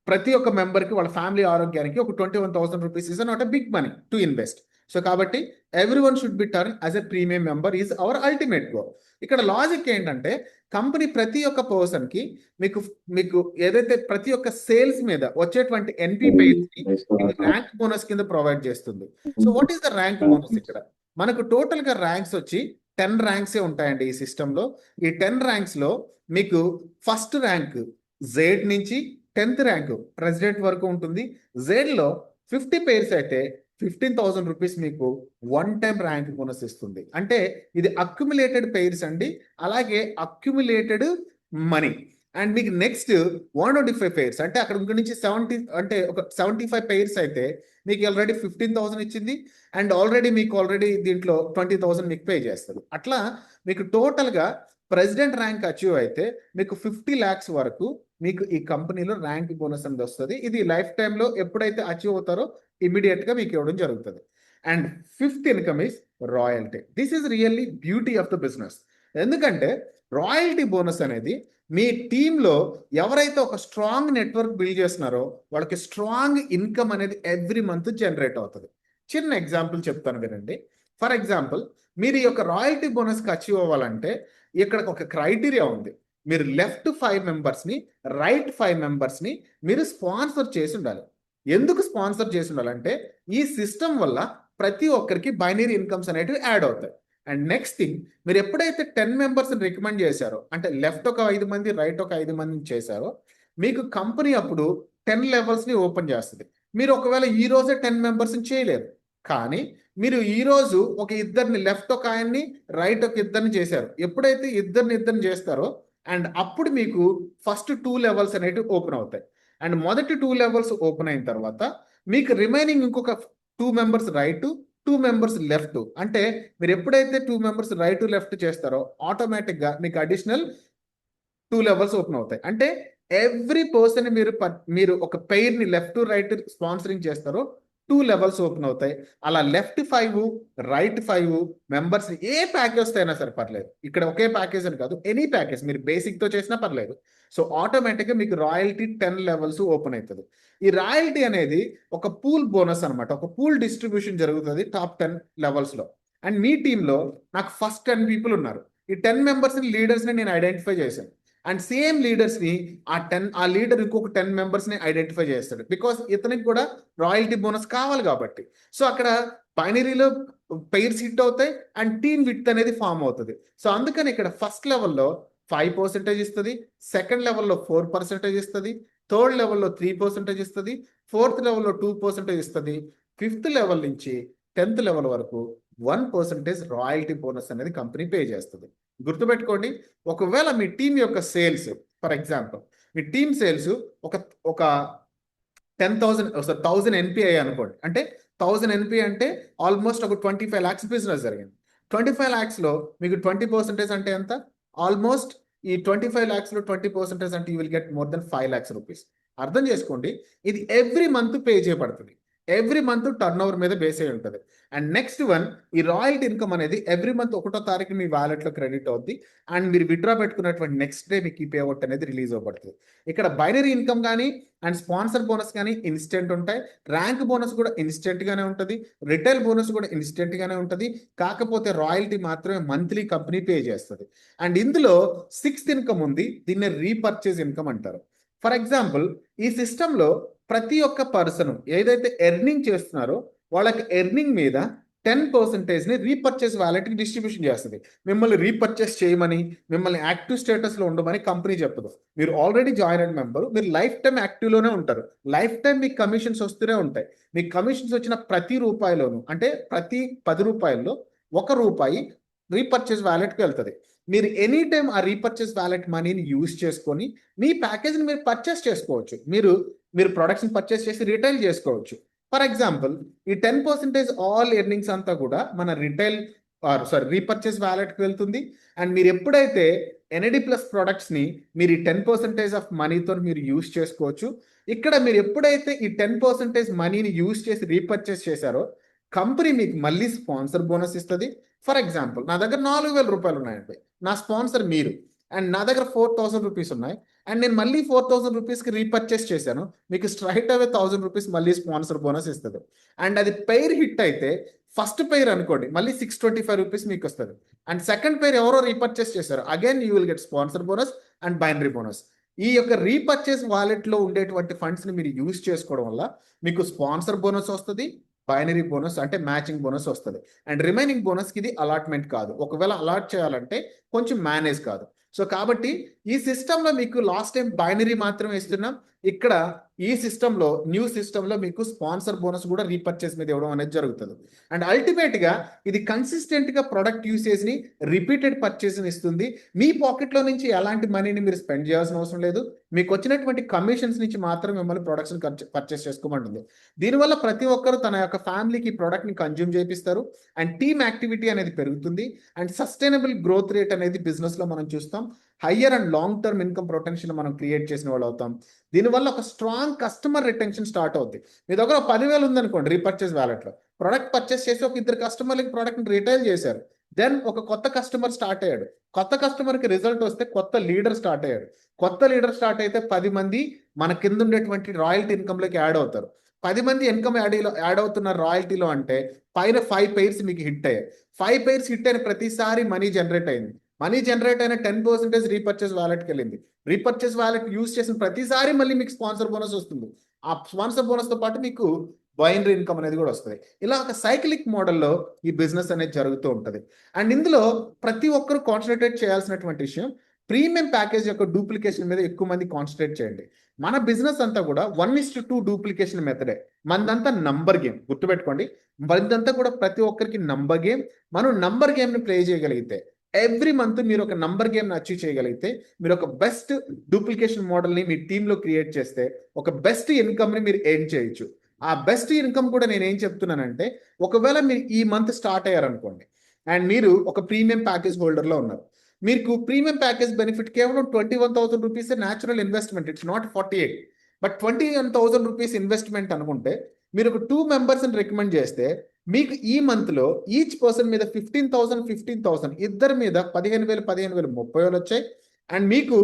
ప్రతి ఒక్క మెంబర్కి వాళ్ళ ఫ్యామిలీ ఆరోగ్యానికి ఒక 21,000 rupees is not a big money to invest. So కాబట్టి every one should be turn as a premium member is our ultimate goal. ఇక్కడ లాజిక్ ఏంటంటే కంపెనీ ప్రతి ఒక్క పర్సన్కి మీకు ఏదైతే ప్రతి ఒక్క సేల్స్ మీద వచ్చేటువంటి ఎన్పి పేజ్ని ర్యాంక్ బోనస్ కింద ప్రొవైడ్ చేస్తుంది. So what is the rank bonus? ఇక్కడ మనకు టోటల్గా ర్యాంక్స్ వచ్చి 10 ర్యాంక్సే ఉంటాయండి ఈ సిస్టంలో. ఈ 10 ర్యాంక్స్లో మీకు ఫస్ట్ ర్యాంక్ జెడ్ నుంచి 10th ర్యాంక్ ప్రెసిడెంట్ వరకు ఉంటుంది. జెడ్లో 50 pairs అయితే 15,000 రూపీస్ మీకు వన్ టైం ర్యాంక్ బోనస్ ఇస్తుంది. అంటే ఇది అక్యుములేటెడ్ పేర్స్ అండి, అలాగే అక్యుములేటెడ్ మనీ. అండ్ మీకు నెక్స్ట్ 125 pairs అంటే అక్కడ నుంచి 75 pairs అయితే మీకు ఆల్రెడీ 15,000 ఇచ్చింది అండ్ ఆల్రెడీ దీంట్లో 20,000 మీకు పే చేస్తుంది. అట్లా మీకు టోటల్గా ప్రెసిడెంట్ ర్యాంక్ అచీవ్ అయితే మీకు 50 lakhs వరకు మీకు ఈ కంపెనీలో ర్యాంక్ బోనస్ అనేది వస్తుంది. ఇది లైఫ్ టైంలో ఎప్పుడైతే అచీవ్ అవుతారో ఇమీడియట్గా మీకు ఇవ్వడం జరుగుతుంది. And 5th income is royalty. This is really beauty of the business. ఎందుకంటే రాయల్టీ బోనస్ అనేది మీ టీంలో ఎవరైతే ఒక స్ట్రాంగ్ నెట్వర్క్ బిల్డ్ చేస్తున్నారో వాళ్ళకి స్ట్రాంగ్ ఇన్కమ్ అనేది ఎవ్రీ మంత్ జనరేట్ అవుతుంది. చిన్న ఎగ్జాంపుల్ చెప్తాను వినండి. ఫర్ ఎగ్జాంపుల్ మీరు ఈ యొక్క రాయల్టీ బోనస్కి అచీవ్ అవ్వాలంటే ఇక్కడ ఒక క్రైటీరియా ఉంది. మీరు లెఫ్ట్ 5 మెంబర్స్ని, రైట్ 5 మెంబర్స్ని మీరు స్పాన్సర్ చేసి ఉండాలి. ఎందుకు స్పాన్సర్ చేసి ఉండాలంటే ఈ సిస్టమ్ వల్ల ప్రతి ఒక్కరికి బైనరీ ఇన్కమ్స్ అనేటివి యాడ్ అవుతాయి. అండ్ నెక్స్ట్ థింగ్, మీరు ఎప్పుడైతే 10 మెంబర్స్ని రికమెండ్ చేశారో, అంటే లెఫ్ట్ ఒక 5 మంది, రైట్ ఒక 5 మందిని చేశారో, మీకు కంపెనీ అప్పుడు 10 లెవెల్స్ని ఓపెన్ చేస్తుంది. మీరు ఒకవేళ ఈ రోజే 10 మెంబర్స్ని చేయలేరు, కానీ మీరు ఈ రోజు ఒక ఇద్దరిని, లెఫ్ట్ ఒక ఆయన్ని, రైట్ ఒక ఇద్దరిని చేశారు. ఎప్పుడైతే ఇద్దరిని చేస్తారో అండ్ అప్పుడు మీకు ఫస్ట్ 2 లెవెల్స్ అనేవి ఓపెన్ అవుతాయి. అండ్ మొదటి 2 లెవెల్స్ ఓపెన్ అయిన తర్వాత మీకు రిమైనింగ్ ఇంకొక 2 మెంబర్స్ రైట్, 2 మెంబర్స్ లెఫ్ట్. అంటే మీరు ఎప్పుడైతే 2 మెంబర్స్ రైట్ లెఫ్ట్ చేస్తారో ఆటోమేటిక్గా మీకు అడిషనల్ 2 లెవెల్స్ ఓపెన్ అవుతాయి. అంటే ఎవ్రీ పర్సన్ మీరు ఒక పెయిర్ని లెఫ్ట్ రైట్ స్పాన్సరింగ్ చేస్తారో 2 లెవెల్స్ ఓపెన్ అవుతాయి. అలా లెఫ్ట్ 5, రైట్ 5 మెంబర్స్ ఏ ప్యాకేజ్తో అయినా సరే పర్లేదు. ఇక్కడ ఒకే ప్యాకేజ్ అని కాదు, ఎనీ ప్యాకేజ్ మీరు బేసిక్తో చేసినా పర్లేదు. సో ఆటోమేటిక్గా మీకు రాయల్టీ 10 లెవెల్స్ ఓపెన్ అవుతుంది. ఈ రాయల్టీ అనేది ఒక పూల్ బోనస్ అనమాట. ఒక పూల్ డిస్ట్రిబ్యూషన్ జరుగుతుంది టాప్ 10 లెవెల్స్లో. అండ్ మీ టీంలో నాకు ఫస్ట్ 10 people ఉన్నారు. ఈ 10 మెంబర్స్ని, లీడర్స్ని నేను ఐడెంటిఫై చేశాను. అండ్ సేమ్ లీడర్స్ని ఆ లీడర్ ఇంకొక 10 మెంబర్స్ని ఐడెంటిఫై చేస్తాడు. బికాస్ ఇతనికి కూడా రాయల్టీ బోనస్ కావాలి కాబట్టి. సో అక్కడ బైనరీలో పెయిర్స్ హిట్ అవుతాయి అండ్ టీమ్ విత్ అనేది ఫామ్ అవుతుంది. సో అందుకని ఇక్కడ ఫస్ట్ లెవెల్లో 5% ఇస్తుంది, సెకండ్ లెవెల్లో 4% ఇస్తుంది, థర్డ్ లెవెల్లో 3% ఇస్తుంది, ఫోర్త్ లెవెల్లో 2% ఇస్తుంది, 5th లెవెల్ నుంచి 10th లెవెల్ వరకు 1% రాయల్టీ బోనస్ అనేది కంపెనీ పే చేస్తుంది. గుర్తుపెట్టుకోండి, ఒకవేళ మీ టీం యొక్క sales, for example me team sales ఒక 10,000 NPI అనుకోండి. అంటే 1000 NPI అంటే ఆల్మోస్ట్ ఒక 25 lakhs బిజినెస్ జరిగింది. 25 lakhsలో మీకు 20% అంటే ఎంత? ఆల్మోస్ట్ ఈ 25 lakhsలో 20% అంటే you will get more than 5 lakhs rupees. అర్థం చేసుకోండి, ఇది ఎవ్రీ మంత్ పే చేయబడుతుంది. ఎవ్రీ మంత్ టర్న్ ఓవర్ మీద బేస్ అయి ఉంటుంది. అండ్ నెక్స్ట్ వన్, ఈ రాయల్టీ ఇన్కమ్ అనేది ఎవ్రీ మంత్ 1వ తారీఖు మీ వ్యాలెట్లో క్రెడిట్ అవుద్ది. అండ్ మీరు విత్డ్రా పెట్టుకున్నటువంటి నెక్స్ట్ డే మీకు ఈ పే అవుట్ అనేది రిలీజ్ అవ్వబడుతుంది. ఇక్కడ బైనరీ ఇన్కమ్ కానీ అండ్ స్పాన్సర్ బోనస్ కానీ ఇన్స్టెంట్ ఉంటాయి. ర్యాంక్ బోనస్ కూడా ఇన్స్టెంట్గానే ఉంటుంది. రిటైల్ బోనస్ కూడా ఇన్స్టెంట్గానే ఉంటుంది. కాకపోతే రాయల్టీ మాత్రమే మంత్లీ కంపెనీ పే చేస్తుంది. అండ్ ఇందులో 6th ఇన్కమ్ ఉంది, దీన్ని రీపర్చేజ్ ఇన్కమ్ అంటారు. ఫర్ ఎగ్జాంపుల్ ఈ సిస్టంలో ప్రతి ఒక్క పర్సన్ ఏదైతే ఎర్నింగ్ చేస్తున్నారో వాళ్ళకి ఎర్నింగ్ మీద 10% ని రీపర్చేస్ వ్యాలెట్కి డిస్ట్రిబ్యూషన్ చేస్తుంది. మిమ్మల్ని రీపర్చేస్ చేయమని, మిమ్మల్ని యాక్టివ్ స్టేటస్లో ఉండమని కంపెనీ చెప్పదు. మీరు ఆల్రెడీ జాయిన్ అయిన మెంబర్, మీరు లైఫ్ టైం యాక్టివ్లోనే ఉంటారు. లైఫ్ టైం మీకు కమిషన్స్ వస్తూనే ఉంటాయి. మీకు కమిషన్స్ వచ్చిన ప్రతి రూపాయిలోను, అంటే ప్రతి 10 రూపాయల్లో 1 రూపాయి రీపర్చేస్ వ్యాలెట్కి వెళ్తుంది. మీరు ఎనీ టైం ఆ రీపర్చేస్ వ్యాలెట్ మనీని యూజ్ చేసుకొని మీ ప్యాకేజ్ని మీరు పర్చేస్ చేసుకోవచ్చు. మీరు ప్రొడక్ట్స్ని పర్చేస్ చేసి రిటైల్ చేసుకోవచ్చు. ఫర్ ఎగ్జాంపుల్, ఈ 10% ఆల్ ఎర్నింగ్స్ అంతా కూడా మన రిటైల్ రీపర్చేస్ వ్యాలెట్కి వెళ్తుంది. అండ్ మీరు ఎప్పుడైతే ఎన్ఐడి ప్లస్ ప్రొడక్ట్స్ని మీరు ఈ 10% ఆఫ్ మనీతో మీరు యూజ్ చేసుకోవచ్చు. ఇక్కడ మీరు ఎప్పుడైతే ఈ 10% మనీని యూజ్ చేసి రీపర్చేస్ చేశారో కంపెనీ మీకు మళ్ళీ స్పాన్సర్ బోనస్ ఇస్తుంది. ఫర్ ఎగ్జాంపుల్, నా దగ్గర 4,000 రూపాయలు ఉన్నాయండి, నా స్పాన్సర్ మీరు, అండ్ నా దగ్గర 4,000 రూపీస్ ఉన్నాయి, అండ్ నేను మళ్ళీ 4,000 రూపీస్కి రీపర్చేస్ చేశాను. మీకు స్ట్రైట్ అవే 1,000 రూపీస్ మళ్ళీ స్పాన్సర్ బోనస్ ఇస్తుంది. అండ్ అది పెయిర్ హిట్ అయితే, ఫస్ట్ పెయిర్ అనుకోండి మళ్ళీ 625 రూపీస్ మీకు వస్తుంది. అండ్ సెకండ్ పెయిర్ ఎవరో రీపర్చేస్ చేశారు, again you will get sponsor bonus and binary bonus. ఈ యొక్క రీపర్చేస్ వాలెట్లో ఉండేటువంటి ఫండ్స్ని మీరు యూజ్ చేసుకోవడం వల్ల మీకు స్పాన్సర్ బోనస్ వస్తుంది, బైనరీ బోనస్ అంటే మ్యాచింగ్ బోనస్ వస్తుంది. అండ్ రిమైనింగ్ బోనస్కి ఇది అలాట్మెంట్ కాదు. ఒకవేళ అలాట్ చేయాలంటే కొంచెం మేనేజ్ కాదు. సో కాబట్టి ఈ సిస్టంలో మీకు లాస్ట్ టైం బైనరీ మాత్రమే ఇస్తున్నాం. ఇక్కడ ఈ సిస్టంలో, న్యూ సిస్టంలో మీకు స్పాన్సర్ బోనస్ కూడా రీపర్చేస్ మీద ఇవ్వడం అనేది జరుగుతుంది. అండ్ అల్టిమేట్గా ఇది కన్సిస్టెంట్గా ప్రొడక్ట్ యూసేజ్ని, రిపీటెడ్ పర్చేస్ని ఇస్తుంది. మీ పాకెట్లో నుంచి ఎలాంటి మనీని మీరు స్పెండ్ చేయాల్సిన అవసరం లేదు. మీకు వచ్చినటువంటి కమిషన్స్ నుంచి మాత్రం మిమ్మల్ని ప్రొడక్ట్స్ని పర్చేస్ చేసుకోమంటుంది. దీనివల్ల ప్రతి ఒక్కరు తన యొక్క ఫ్యామిలీకి ప్రొడక్ట్ని కన్జ్యూమ్ చేపిస్తారు. అండ్ టీమ్ యాక్టివిటీ అనేది పెరుగుతుంది. అండ్ సస్టైనబుల్ గ్రోత్ రేట్ అనేది బిజినెస్లో మనం చూస్తాం. Higher and long term income potential మనం క్రియేట్ చేసిన వాళ్ళు అవుతాం. దీనివల్ల ఒక స్ట్రాంగ్ కస్టమర్ రిటెన్షన్ స్టార్ట్ అవుతుంది. మీ దగ్గర 10,000 ఉందనుకోండి రీపర్చేస్ వ్యాలెట్లో, ప్రొడక్ట్ పర్చేస్ చేసి ఒక 2 కస్టమర్లకి ప్రొడక్ట్ని రిటైల్ చేశారు. దెన్ ఒక కొత్త కస్టమర్ స్టార్ట్ అయ్యాడు. కొత్త కస్టమర్కి రిజల్ట్ వస్తే కొత్త లీడర్ స్టార్ట్ అయ్యాడు. కొత్త లీడర్ స్టార్ట్ అయితే 10 మంది మన కింద ఉండేటువంటి రాయల్టీ ఇన్కమ్లోకి యాడ్ అవుతారు. 10 మంది ఇన్కమ్ యాడ్ అవుతున్న రాయల్టీలో అంటే పైన 5 పెయిర్స్ మీకు హిట్ అయ్యాయి. 5 పెయిర్స్ హిట్ అయిన ప్రతిసారి మనీ జనరేట్ అయింది. మనీ జనరేట్ అయిన 10% రీపర్చేస్ వ్యాలెట్కి వెళ్ళింది. రీపర్చేస్ వ్యాలెట్ యూజ్ చేసిన ప్రతిసారి మళ్ళీ మీకు స్పాన్సర్ బోనస్ వస్తుంది. ఆ స్పాన్సర్ బోనస్తో పాటు మీకు బైనరీ ఇన్కమ్ అనేది కూడా వస్తుంది. ఇలా ఒక సైక్లిక్ మోడల్లో ఈ బిజినెస్ అనేది జరుగుతూ ఉంటుంది. అండ్ ఇందులో ప్రతి ఒక్కరు కాన్సన్ట్రేట్ చేయాల్సినటువంటి విషయం, ప్రీమియం ప్యాకేజ్ యొక్క డూప్లికేషన్ మీద ఎక్కువ మంది కాన్సన్ట్రేట్ చేయండి. మన బిజినెస్ అంతా కూడా 1:2 డూప్లికేషన్ మెథడే. మనదంతా నంబర్ గేమ్, గుర్తుపెట్టుకోండి. మనదంతా కూడా ప్రతి ఒక్కరికి నంబర్ గేమ్. మనం నంబర్ గేమ్ని ప్లే చేయగలిగితే, ఎవ్రీ మంత్ మీరు ఒక నంబర్ గేమ్ని అచీవ్ చేయగలిగితే, మీరు ఒక బెస్ట్ డూప్లికేషన్ మోడల్ని మీ టీంలో క్రియేట్ చేస్తే ఒక బెస్ట్ ఇన్కమ్ని మీరు ఎర్న్ చేయొచ్చు. ఆ బెస్ట్ ఇన్కమ్ కూడా నేను ఏం చెప్తున్నానంటే, ఒకవేళ మీరు ఈ మంత్ స్టార్ట్ అయ్యారనుకోండి అండ్ మీరు ఒక ప్రీమియం ప్యాకేజ్ హోల్డర్లో ఉన్నారు, మీకు ప్రీమియం ప్యాకేజ్ బెనిఫిట్ కేవలం 21,000 rupees natural investment, it's not 48. But 21,000 rupees investment అనుకుంటే, మీరు ఒక 2 మెంబర్స్ని రికమెండ్ చేస్తే మీకు ఈ మంత్లో ఈచ్ పర్సన్ మీద 15,000 ఇద్దరి మీద 15,000 30,000 వచ్చాయి. అండ్ మీకు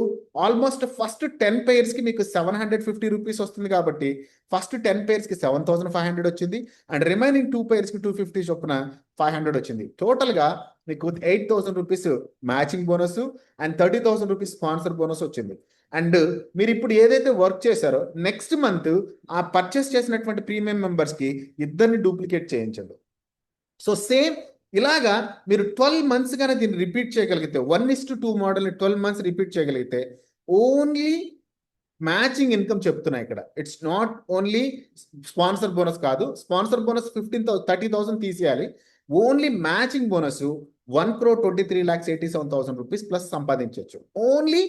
ఆల్మోస్ట్ ఫస్ట్ 10 పెయిర్స్కి మీకు 750 రూపీస్ వస్తుంది. కాబట్టి ఫస్ట్ 10 పెయిర్స్కి 7,500 వచ్చింది. అండ్ రిమైనింగ్ 2 పెయిర్స్కి 250 చొప్పున 500 వచ్చింది. టోటల్గా మీకు 8,000 rupees matching bonus and 30,000 rupees sponsor bonus వచ్చింది. అండ్ మీరు ఇప్పుడు ఏదైతే వర్క్ చేశారో నెక్స్ట్ మంత్ ఆ పర్చేస్ చేసినటువంటి ప్రీమియం మెంబర్స్కి ఇద్దరిని డూప్లికేట్ చేయించండి. సో సేమ్ ఇలాగా మీరు 12 మంత్స్ కానీ దీన్ని రిపీట్ చేయగలిగితే, 1:2 మోడల్ని 12 మంత్స్ రిపీట్ చేయగలిగితే ఓన్లీ మ్యాచింగ్ ఇన్కమ్ చెప్తున్నా ఇక్కడ. It's not only sponsor bonus కాదు. స్పాన్సర్ బోనస్ 30,000 తీసేయాలి. Only matching bonus 1,23,87,000 rupees plus సంపాదించవచ్చు. Only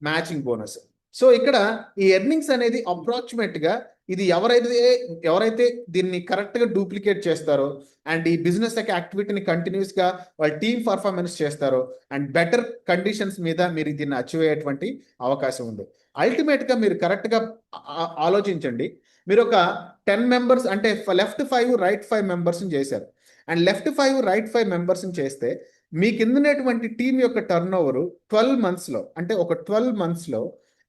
matching bonus. సో ఇక్కడ ఈ ఎర్నింగ్స్ అనేది అప్రాక్సిమేట్గా ఇది ఎవరైతే దీన్ని కరెక్ట్గా డూప్లికేట్ చేస్తారో అండ్ ఈ బిజినెస్ యొక్క యాక్టివిటీని కంటిన్యూస్గా వాళ్ళ టీమ్ పర్ఫార్మెన్స్ చేస్తారో అండ్ బెటర్ కండిషన్స్ మీద మీరు దీన్ని అచీవ్ అయ్యేటువంటి అవకాశం ఉంది. అల్టిమేట్గా మీరు కరెక్ట్గా ఆలోచించండి. మీరు ఒక 10 మెంబర్స్ అంటే లెఫ్ట్ 5 రైట్ 5 మెంబర్స్ని చేశారు. అండ్ లెఫ్ట్ 5 రైట్ 5 మెంబర్స్ని చేస్తే మీ కిందనేటువంటి టీం యొక్క టర్న్ ఓవర్ 12 మంత్స్లో, అంటే ఒక 12 మంత్స్లో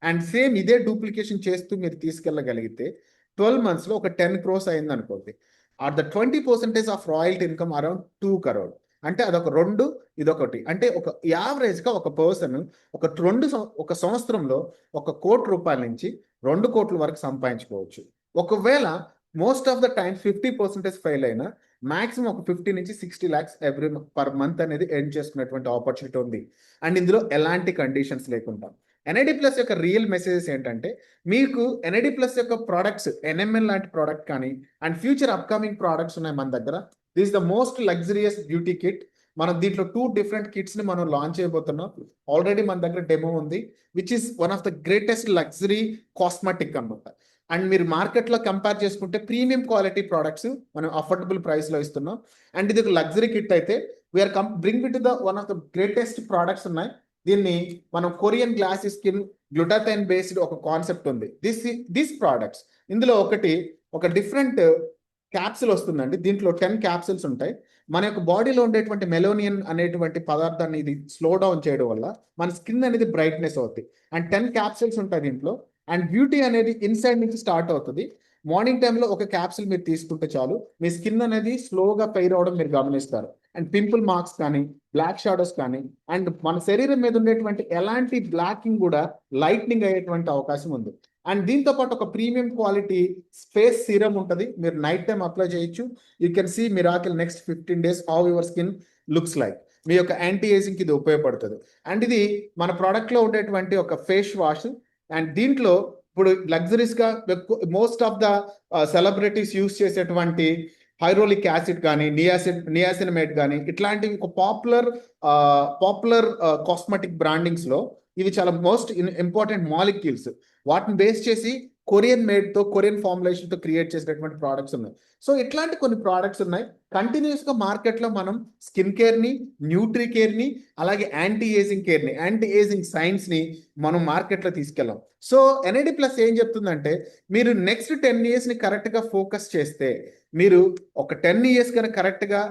అండ్ సేమ్ ఇదే డూప్లికేషన్ చేస్తూ మీరు తీసుకెళ్ళగలిగితే 12 మంత్స్లో ఒక 10 crores అయింది అనుకోండి. Or the 20% of royalty income around 2 crore. అంటే అదొక 2, ఇదొకటి. అంటే ఒక యావరేజ్గా ఒక పర్సన్ ఒక సంవత్సరంలో 1 కోటి రూపాయల నుంచి 2 కోట్ల వరకు సంపాదించుకోవచ్చు. ఒకవేళ most of the times 50% fail అయినా మాక్సిమం ఒక 50 నుంచి 60 lakhs ఎవ్రీ పర్ మంత్ అనేది ఎర్న్ చేసుకునేటువంటి ఆపర్చునిటీ ఉంది. అండ్ ఇందులో ఎలాంటి కండిషన్స్ లేకుండా. ఎన్ఐడి ప్లస్ యొక్క రియల్ మెసేజెస్ ఏంటంటే, మీకు ఎన్ఐడి ప్లస్ యొక్క ప్రోడక్ట్స్ ఎన్ఎంఎల్ లాంటి ప్రోడక్ట్ కానీ అండ్ ఫ్యూచర్ అప్కమింగ్ ప్రోడక్ట్స్ ఉన్నాయి మన దగ్గర. This the most luxurious beauty kit. మనం దీంట్లో 2 డిఫరెంట్ కిట్స్ ని మనం లాంచ్ చేయబోతున్నాం. ఆల్రెడీ మన దగ్గర డెమో ఉంది, which is one of the greatest luxury cosmetic అనమాట. అండ్ మీరు మార్కెట్లో కంపేర్ చేసుకుంటే ప్రీమియం క్వాలిటీ ప్రోడక్ట్స్ మనం అఫోర్డబుల్ ప్రైస్లో ఇస్తున్నాం. అండ్ ఇది ఒక లగ్జరీ కిట్ అయితే we're bring it the one of the greatest products ఉన్నాయి. దీన్ని మనం Korean glassy skin glutathione based ఒక కాన్సెప్ట్ ఉంది. దిస్ ప్రోడక్ట్స్ ఇందులో ఒక డిఫరెంట్ క్యాప్సిల్ వస్తుందండి. దీంట్లో 10 క్యాప్సిల్స్ ఉంటాయి. మన యొక్క బాడీలో ఉండేటువంటి మెలోనియన్ అనేటువంటి పదార్థాన్ని ఇది స్లో డౌన్ చేయడం వల్ల మన స్కిన్ అనేది బ్రైట్నెస్ అవుతుంది. అండ్ 10 క్యాప్సిల్స్ ఉంటాయి దీంట్లో. అండ్ బ్యూటీ అనేది ఇన్సైడ్ నుంచి స్టార్ట్ అవుతుంది. మార్నింగ్ టైంలో ఒక క్యాప్సిల్ మీరు తీసుకుంటే చాలు, మీ స్కిన్ అనేది స్లోగా ఫెయిర్ అవడం మీరు గమనిస్తారు. అండ్ పింపుల్ మార్క్స్ కానీ బ్లాక్ షాడోస్ కానీ అండ్ మన శరీరం మీద ఉండేటువంటి ఎలాంటి బ్లాకింగ్ కూడా లైట్నింగ్ అయ్యేటువంటి అవకాశం ఉంది. అండ్ దీంతో పాటు ఒక ప్రీమియం క్వాలిటీ స్పేస్ సీరం ఉంటుంది. మీరు నైట్ టైం అప్లై చేయొచ్చు. You can see miracle next 15 days how your skin looks like. మీ యొక్క యాంటీ ఏజింగ్కి ఇది ఉపయోగపడుతుంది. అండ్ ఇది మన ప్రోడక్ట్లో ఉండేటువంటి ఒక ఫేస్ వాష్. అండ్ దీంట్లో ఇప్పుడు లగ్జరీస్గా most of the celebrities use చేసేటువంటి హైరోలిక్ యాసిడ్ కానీ నియాసినమేట్ కానీ ఇట్లాంటివి ఒక పాపులర్ కాస్మెటిక్ బ్రాండింగ్స్లో ఇవి చాలా మోస్ట్ ఇంపార్టెంట్ మాలిక్యూల్స్. వాటిని బేస్ చేసి కొరియన్ ఫార్ములేషన్తో క్రియేట్ చేసినటువంటి ప్రోడక్ట్స్ ఉన్నాయి. సో ఇట్లాంటి కొన్ని ప్రోడక్ట్స్ ఉన్నాయి. కంటిన్యూస్గా మార్కెట్లో మనం స్కిన్ కేర్ని, న్యూట్రీ కేర్ని, అలాగే యాంటీ ఏజింగ్ సైన్స్ని మనం మార్కెట్లో తీసుకెళ్ళాం. సో ఎన్ఐడి ప్లస్ ఏం చెప్తుందంటే, మీరు నెక్స్ట్ 10 yearsని కరెక్ట్గా ఫోకస్ చేస్తే, మీరు ఒక 10 years కనుక కరెక్ట్గా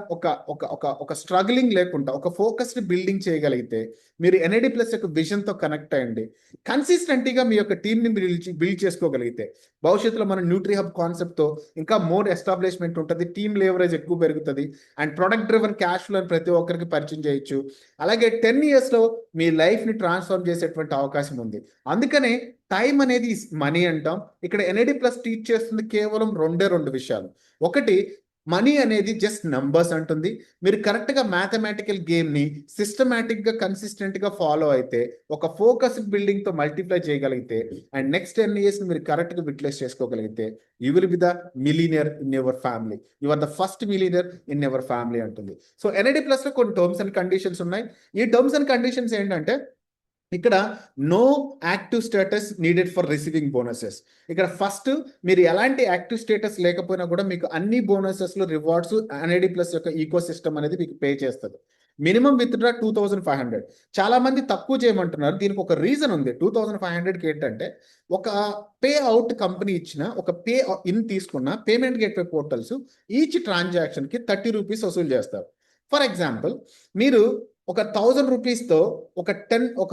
ఒక స్ట్రగ్లింగ్ లేకుండా ఒక ఫోకస్ని బిల్డింగ్ చేయగలిగితే, మీరు ఎన్ఐడి ప్లస్ యొక్క విజన్తో కనెక్ట్ అయ్యండి, కన్సిస్టెంట్గా మీ యొక్క టీమ్ని బిల్డ్ చేసుకోగలిగితే, భవిష్యత్తులో మన న్యూట్రీ హబ్ కాన్సెప్ట్తో ఇంకా మోర్ ఎస్టాబ్లిష్మెంట్ ఉంటుంది, టీమ్ లేవరేజ్ ఎక్కువ పెరుగుతుంది, and product driven cash flow ప్రతి ఒక్కరికి పరిచయం చేయొచ్చు. అలాగే 10 yearsలో మీ లైఫ్ని ట్రాన్స్ఫార్మ్ చేసేటువంటి అవకాశం ఉంది. అందుకనే టైం అనేది మనీ అంటాం. ఇక్కడ ఎన్ఐడి ప్లస్ టీచ్ చేస్తుంది కేవలం 2 విషయాలు. ఒకటి, మనీ అనేది జస్ట్ నంబర్స్ అంటుంది. మీరు కరెక్ట్గా మ్యాథమెటికల్ గేమ్ని సిస్టమేటిక్గా కన్సిస్టెంట్గా ఫాలో అయితే, ఒక ఫోకస్ బిల్డింగ్తో మల్టిప్లై చేయగలిగితే, అండ్ నెక్స్ట్ 10 years మీరు కరెక్ట్గా యూటిలైజ్ చేసుకోగలిగితే, you will be the millionaire in your family. You are the first millionaire in your family అంటుంది. సో ఎన్ఐడి ప్లస్లో కొన్ని టర్మ్స్ అండ్ కండిషన్స్ ఉన్నాయి. ఈ టర్మ్స్ అండ్ కండిషన్స్ ఏంటంటే, ఇక్కడ no active status needed for receiving bonuses. ఇక్కడ first, మీరు ఎలాంటి యాక్టివ్ స్టేటస్ లేకపోయినా కూడా మీకు అన్ని బోనసెస్లో రివార్డ్స్ ఎన్ఐడి ప్లస్ యొక్క ఈకో సిస్టమ్ అనేది మీకు పే చేస్తుంది. Minimum withdraw 2500. చాలా మంది తక్కువ చేయమంటున్నారు. దీనికి ఒక రీజన్ ఉంది. 2500కి ఏంటంటే, ఒక పే అవుట్ కంపెనీ ఇచ్చిన ఒక పే ఇన్ తీసుకున్న పేమెంట్ గేట్వే పోర్టల్స్ ఈచ్ ట్రాన్సాక్షన్కి 30 rupees వసూలు చేస్తారు. ఫర్ ఎగ్జాంపుల్, మీరు ఒక 1000 rupeesతో ఒక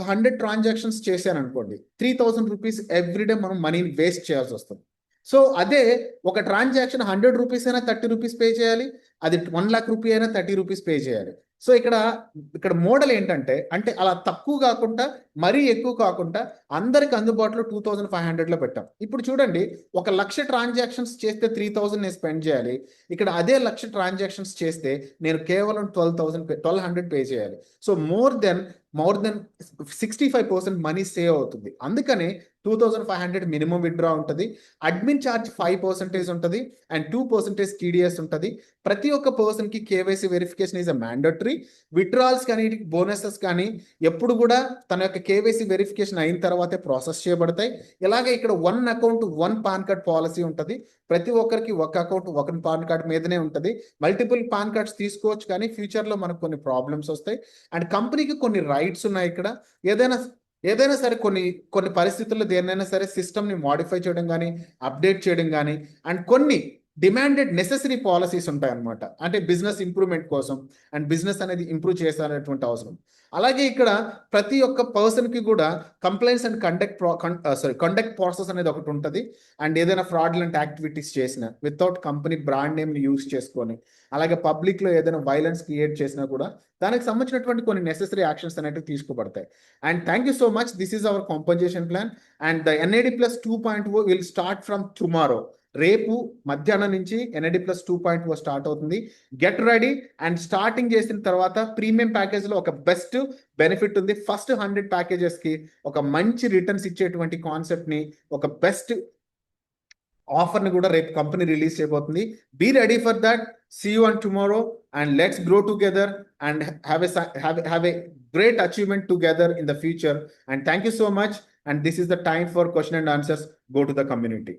100 transactions చేశారనుకోండి, 3000 rupees ఎవ్రీడే మనం మనీని వేస్ట్ చేయాల్సి వస్తుంది. సో అదే ఒక ట్రాన్సాక్షన్ 100 rupees అయినా 30 rupees పే చేయాలి, అది 1 lakh rupee అయినా 30 rupees పే చేయాలి. సో ఇక్కడ మోడల్ ఏంటంటే, అంటే అలా తక్కువ కాకుండా మరీ ఎక్కువ కాకుండా అందరికి అందుబాటులో 2500లో పెట్టాం. ఇప్పుడు చూడండి, 1,00,000 transactions చేస్తే 3000 నేను స్పెండ్ చేయాలి. ఇక్కడ అదే 1,00,000 transactions చేస్తే నేను కేవలం 1200 పే చేయాలి. So more than 65% money save అవుతుంది. అందుకనే 2500 మినిమం విత్డ్రా ఉంటుంది. అడ్మిన్ ఛార్జ్ 5% ఉంటుంది అండ్ 2% టీడీఎస్ ఉంటుంది. ప్రతి ఒక్క పర్సన్కి KYC verification is a mandatory. Withdrawals కానీ బోనసెస్ కానీ ఎప్పుడు కూడా తన యొక్క కేవైసీ వెరిఫికేషన్ అయిన తర్వాతే ప్రాసెస్ చేయబడతాయి. ఇలాగే ఇక్కడ 1 account 1 పాన్ కార్డ్ పాలసీ ఉంటుంది. ప్రతి ఒక్కరికి ఒక అకౌంట్ ఒక పాన్ కార్డ్ మీదనే ఉంటుంది. మల్టిపుల్ పాన్ కార్డ్స్ తీసుకోవచ్చు, కానీ ఫ్యూచర్లో మనకు కొన్ని ప్రాబ్లమ్స్ వస్తాయి. అండ్ కంపెనీకి కొన్ని రైట్స్ ఉన్నాయి. ఇక్కడ ఏదైనా సరే కొన్ని పరిస్థితుల్లో దేన్నైనా సరే సిస్టమ్ని మాడిఫై చేయడం కానీ, అప్డేట్ చేయడం కానీ, అండ్ కొన్ని డిమాండెడ్ నెసెసరీ పాలసీస్ ఉంటాయి అన్నమాట. అంటే బిజినెస్ ఇంప్రూవ్మెంట్ కోసం అండ్ బిజినెస్ అనేది ఇంప్రూవ్ చేయాలనేటువంటి అవసరం. అలాగే ఇక్కడ ప్రతి ఒక్క పర్సన్కి కూడా కంప్లైంట్స్ అండ్ కండక్ట్ ప్రాసెస్ అనేది ఒకటి ఉంటుంది. అండ్ ఏదైనా ఫ్రాడ్లెంట్ యాక్టివిటీస్ చేసినా వితౌట్ కంపెనీ బ్రాండ్ నేమ్ని యూజ్ చేసుకొని, అలాగే పబ్లిక్లో ఏదైనా వైలెన్స్ క్రియేట్ చేసినా కూడా దానికి సంబంధించినటువంటి కొన్ని నెసెసరీ యాక్షన్స్ అనేవి తీసుకోబడతాయి. And thank you so much. This is our compensation plan and the NID plus 2.0 will start from tomorrow. రేపు మధ్యాహ్నం నుంచి ఎన్ఐడి ప్లస్ 2.0 స్టార్ట్ అవుతుంది. గెట్ రెడీ అండ్ స్టార్టింగ్ చేసిన తర్వాత ప్రీమియం ప్యాకేజ్ లో ఒక బెస్ట్ బెనిఫిట్ ఉంది. ఫస్ట్ 100 ప్యాకేజెస్ కి ఒక మంచి రిటర్న్స్ ఇచ్చేటువంటి కాన్సెప్ట్ ని, ఒక బెస్ట్ ఆఫర్ ని కూడా రేపు కంపెనీ రిలీజ్ చేయబోతుంది. Be ready for that. See you on tomorrow and let's grow together and have a great achievement together in the future. And thank you so much. And this is the time for question and answers. Go to the community.